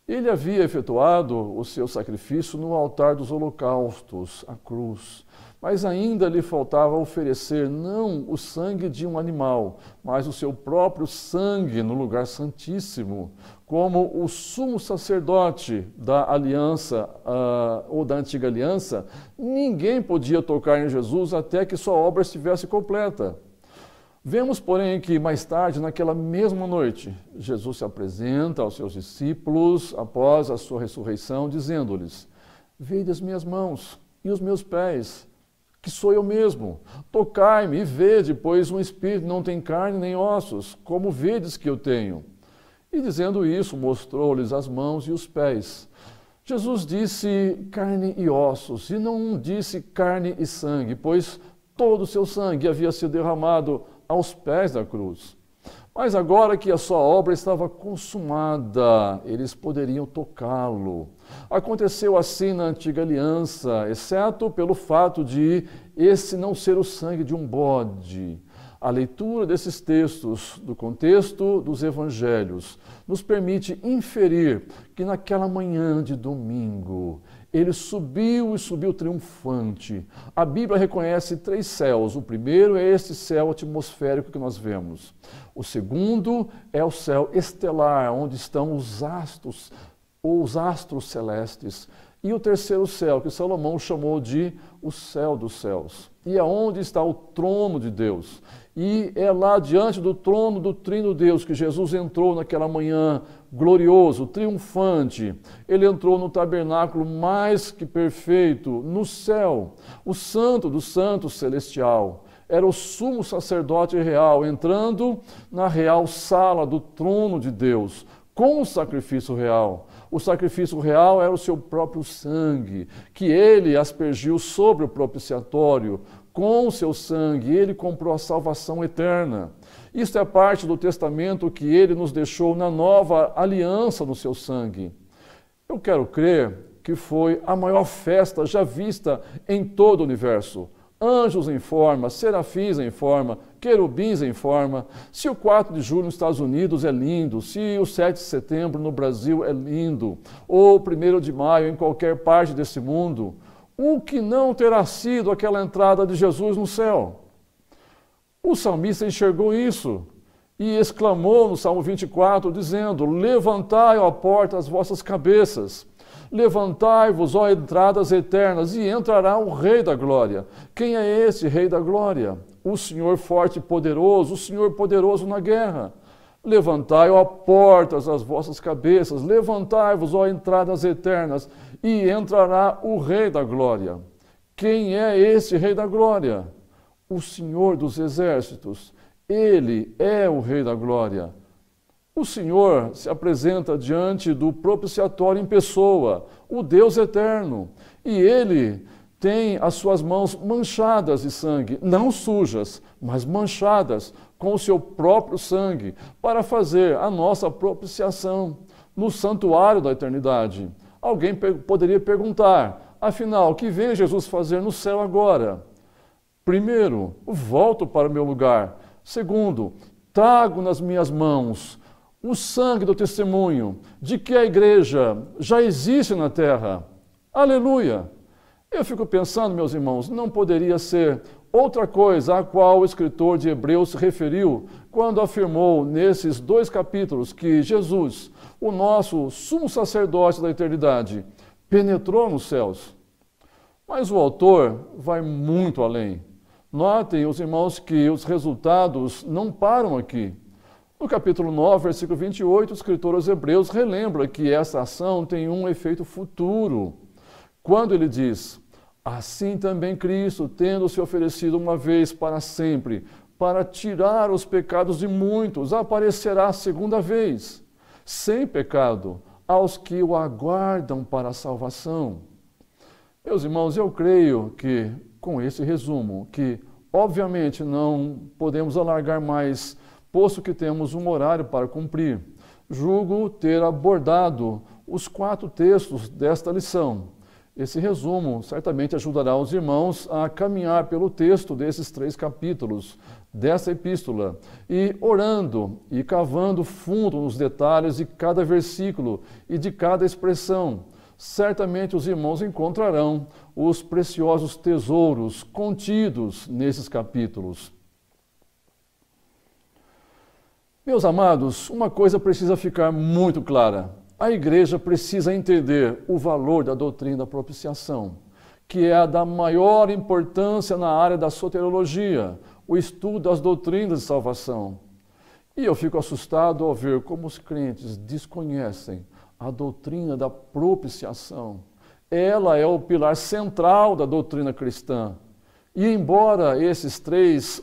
Ele havia efetuado o seu sacrifício no altar dos holocaustos, a cruz, mas ainda lhe faltava oferecer não o sangue de um animal, mas o seu próprio sangue no lugar santíssimo, como o sumo sacerdote da aliança ou da antiga aliança, ninguém podia tocar em Jesus até que sua obra estivesse completa. Vemos, porém, que mais tarde, naquela mesma noite, Jesus se apresenta aos seus discípulos após a sua ressurreição, dizendo-lhes, vede as minhas mãos e os meus pés, que sou eu mesmo. Tocai-me e vede, pois um espírito não tem carne nem ossos, como vedes que eu tenho. E dizendo isso, mostrou-lhes as mãos e os pés. Jesus disse carne e ossos, e não disse carne e sangue, pois todo o seu sangue havia sido derramado aos pés da cruz. Mas agora que a sua obra estava consumada, eles poderiam tocá-lo. Aconteceu assim na antiga aliança, exceto pelo fato de esse não ser o sangue de um bode. A leitura desses textos, do contexto dos evangelhos, nos permite inferir que naquela manhã de domingo, ele subiu e subiu triunfante. A Bíblia reconhece 3 céus. O primeiro é este céu atmosférico que nós vemos. O segundo é o céu estelar, onde estão os astros, ou os astros celestes. E o terceiro céu, que Salomão chamou de o céu dos céus. E é onde está o trono de Deus. E é lá diante do trono do Trino Deus que Jesus entrou naquela manhã glorioso, triunfante. Ele entrou no tabernáculo mais que perfeito, no céu, o santo do santo celestial. Era o sumo sacerdote real, entrando na real sala do trono de Deus, com o sacrifício real. O sacrifício real era o seu próprio sangue, que ele aspergiu sobre o propiciatório. Com o seu sangue, ele comprou a salvação eterna. Isto é parte do testamento que ele nos deixou na nova aliança no seu sangue. Eu quero crer que foi a maior festa já vista em todo o universo. Anjos em forma, serafins em forma, querubins em forma. Se o 4 de julho nos Estados Unidos é lindo, se o 7 de setembro no Brasil é lindo, ou o 1º de maio em qualquer parte desse mundo, o que não terá sido aquela entrada de Jesus no céu? O salmista enxergou isso e exclamou no Salmo 24, dizendo, levantai, ó porta, as vossas cabeças, levantai-vos, ó entradas eternas, e entrará o Rei da Glória. Quem é esse Rei da Glória? O Senhor forte e poderoso, o Senhor poderoso na guerra. Levantai, ó portas, as vossas cabeças, levantai-vos, ó entradas eternas, e entrará o Rei da Glória. Quem é esse Rei da Glória? O Senhor dos Exércitos. Ele é o Rei da Glória. O Senhor se apresenta diante do propiciatório em pessoa, o Deus eterno, e Ele tem as suas mãos manchadas de sangue, não sujas, mas manchadas com o seu próprio sangue, para fazer a nossa propiciação no santuário da eternidade. Alguém poderia perguntar, afinal, o que vem Jesus fazer no céu agora? Primeiro, volto para o meu lugar. Segundo, trago nas minhas mãos o sangue do testemunho de que a igreja já existe na terra. Aleluia! Eu fico pensando, meus irmãos, não poderia ser outra coisa a qual o escritor de Hebreus se referiu quando afirmou nesses 2 capítulos que Jesus, o nosso sumo sacerdote da eternidade, penetrou nos céus. Mas o autor vai muito além. Notem, os irmãos, que os resultados não param aqui. No capítulo 9, versículo 28, o escritor aos Hebreus relembra que essa ação tem um efeito futuro. Quando ele diz, assim também Cristo, tendo se oferecido uma vez para sempre, para tirar os pecados de muitos, aparecerá a segunda vez, sem pecado, aos que o aguardam para a salvação. Meus irmãos, eu creio que, com esse resumo, que obviamente não podemos alargar mais, posto que temos um horário para cumprir, julgo ter abordado os 4 textos desta lição. Esse resumo certamente ajudará os irmãos a caminhar pelo texto desses 3 capítulos dessa epístola e orando e cavando fundo nos detalhes de cada versículo e de cada expressão. Certamente os irmãos encontrarão os preciosos tesouros contidos nesses capítulos. Meus amados, uma coisa precisa ficar muito clara. A igreja precisa entender o valor da doutrina da propiciação, que é a da maior importância na área da soteriologia, o estudo das doutrinas de salvação. E eu fico assustado ao ver como os crentes desconhecem a doutrina da propiciação. Ela é o pilar central da doutrina cristã. E embora esses 3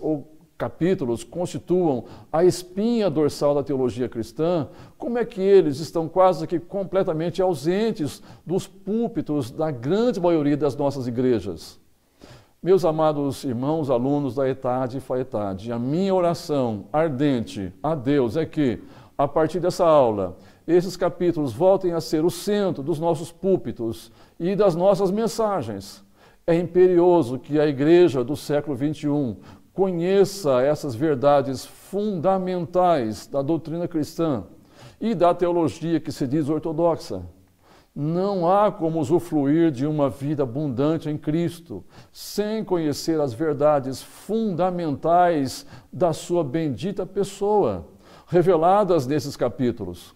capítulos constituam a espinha dorsal da teologia cristã, como é que eles estão quase que completamente ausentes dos púlpitos da grande maioria das nossas igrejas? Meus amados irmãos, alunos da ETAD e FAETAD, a minha oração ardente a Deus é que, a partir dessa aula, esses capítulos voltem a ser o centro dos nossos púlpitos e das nossas mensagens. É imperioso que a igreja do século XXI conheça essas verdades fundamentais da doutrina cristã e da teologia que se diz ortodoxa. Não há como usufruir de uma vida abundante em Cristo sem conhecer as verdades fundamentais da sua bendita pessoa, reveladas nesses capítulos.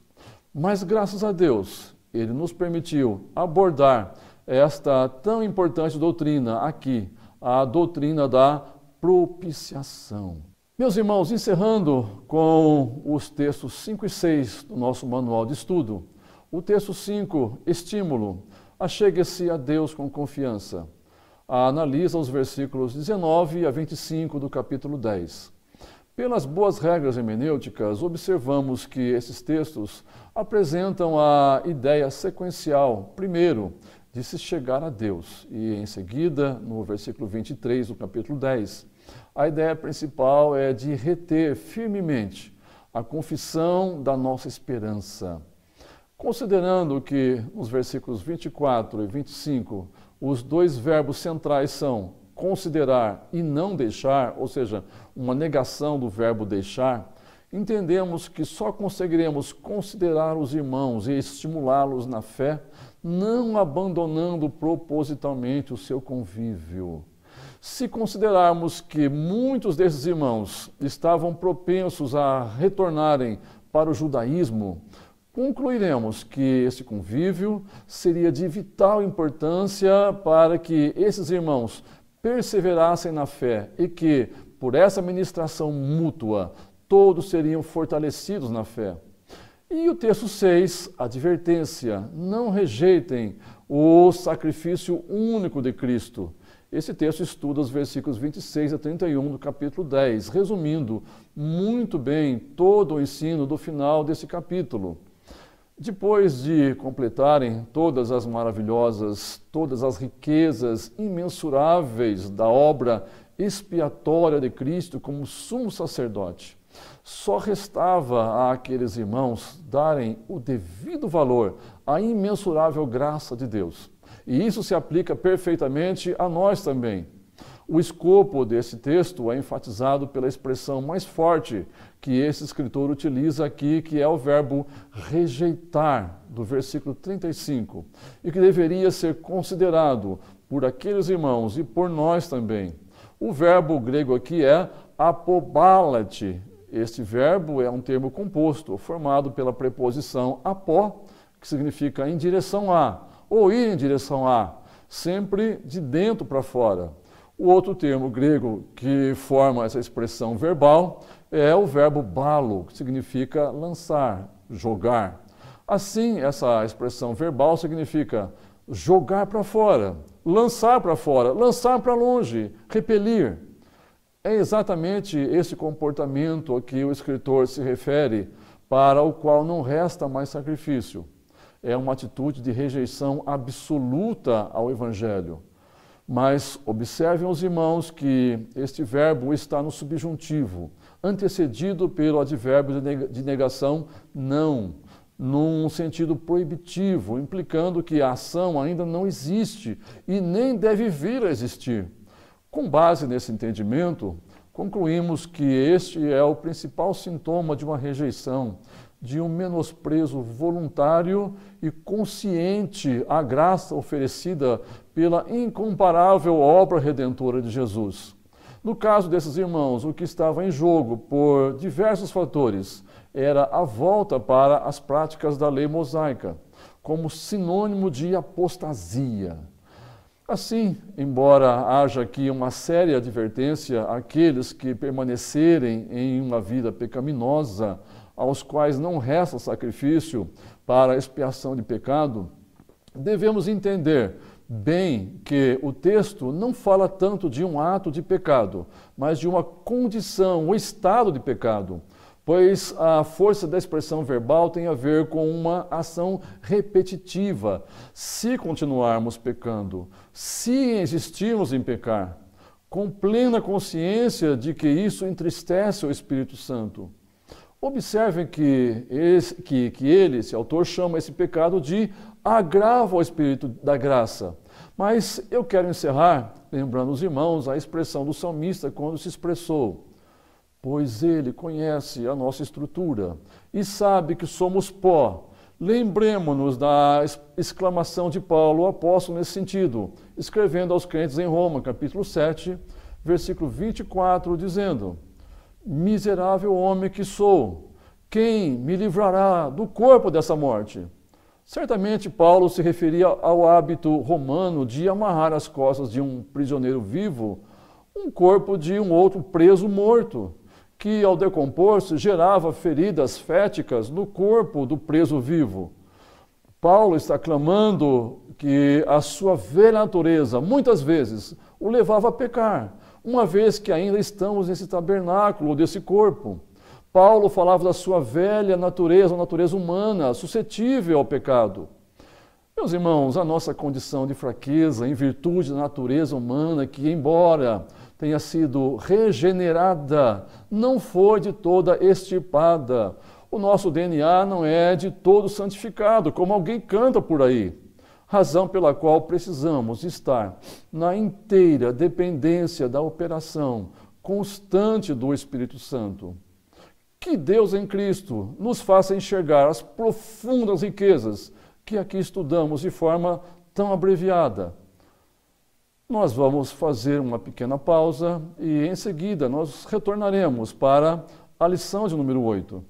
Mas, graças a Deus, Ele nos permitiu abordar esta tão importante doutrina aqui, a doutrina da propiciação. Meus irmãos, encerrando com os textos 5 e 6 do nosso manual de estudo, o texto 5, estímulo, achegue-se a Deus com confiança. Analisa os versículos 19 a 25 do capítulo 10. Pelas boas regras hermenêuticas, observamos que esses textos apresentam a ideia sequencial, primeiro, de se chegar a Deus, e em seguida, no versículo 23 do capítulo 10, a ideia principal é de reter firmemente a confissão da nossa esperança. Considerando que nos versículos 24 e 25, os 2 verbos centrais são considerar e não deixar, ou seja, uma negação do verbo deixar, entendemos que só conseguiremos considerar os irmãos e estimulá-los na fé, não abandonando propositalmente o seu convívio. Se considerarmos que muitos desses irmãos estavam propensos a retornarem para o judaísmo, concluiremos que esse convívio seria de vital importância para que esses irmãos perseverassem na fé e que, por essa ministração mútua, todos seriam fortalecidos na fé. E o texto 6, advertência, não rejeitem o sacrifício único de Cristo. Esse texto estuda os versículos 26 a 31 do capítulo 10, resumindo muito bem todo o ensino do final desse capítulo. Depois de completarem todas as maravilhosas, todas as riquezas imensuráveis da obra expiatória de Cristo como sumo sacerdote, só restava àqueles irmãos darem o devido valor à imensurável graça de Deus. E isso se aplica perfeitamente a nós também. O escopo desse texto é enfatizado pela expressão mais forte que esse escritor utiliza aqui, que é o verbo rejeitar, do versículo 35, e que deveria ser considerado por aqueles irmãos e por nós também. O verbo grego aqui é apobalate. Este verbo é um termo composto, formado pela preposição apó, que significa em direção a, ou ir em direção a, sempre de dentro para fora. O outro termo grego que forma essa expressão verbal é o verbo balo, que significa lançar, jogar. Assim, essa expressão verbal significa jogar para fora, lançar para longe, repelir. É exatamente esse comportamento a que o escritor se refere, para o qual não resta mais sacrifício. É uma atitude de rejeição absoluta ao Evangelho. Mas observem os irmãos que este verbo está no subjuntivo, antecedido pelo advérbio de negação não, num sentido proibitivo, implicando que a ação ainda não existe e nem deve vir a existir. Com base nesse entendimento, concluímos que este é o principal sintoma de uma rejeição, de um menosprezo voluntário e consciente à graça oferecida pela incomparável obra redentora de Jesus. No caso desses irmãos, o que estava em jogo, por diversos fatores, era a volta para as práticas da lei mosaica, como sinônimo de apostasia. Assim, embora haja aqui uma séria advertência àqueles que permanecerem em uma vida pecaminosa, aos quais não resta sacrifício para a expiação de pecado, devemos entender bem que o texto não fala tanto de um ato de pecado, mas de uma condição, um estado de pecado, pois a força da expressão verbal tem a ver com uma ação repetitiva. Se continuarmos pecando, se insistirmos em pecar, com plena consciência de que isso entristece o Espírito Santo. Observem que esse autor chama esse pecado de agravo ao Espírito da graça. Mas eu quero encerrar lembrando os irmãos a expressão do salmista quando se expressou: pois ele conhece a nossa estrutura e sabe que somos pó. Lembremos-nos da exclamação de Paulo, o apóstolo, nesse sentido, escrevendo aos crentes em Roma, capítulo 7, versículo 24, dizendo: miserável homem que sou, quem me livrará do corpo dessa morte? Certamente Paulo se referia ao hábito romano de amarrar as costas de um prisioneiro vivo, um corpo de um outro preso morto, que ao decompor-se gerava feridas féticas no corpo do preso vivo. Paulo está clamando que a sua velha natureza, muitas vezes, o levava a pecar, uma vez que ainda estamos nesse tabernáculo, desse corpo. Paulo falava da sua velha natureza, a natureza humana, suscetível ao pecado. Meus irmãos, a nossa condição de fraqueza, em virtude da natureza humana, que embora tenha sido regenerada, não foi de toda extirpada. O nosso DNA não é de todo santificado, como alguém canta por aí. Razão pela qual precisamos estar na inteira dependência da operação constante do Espírito Santo. Que Deus em Cristo nos faça enxergar as profundas riquezas que aqui estudamos de forma tão abreviada. Nós vamos fazer uma pequena pausa e em seguida nós retornaremos para a lição de número 8.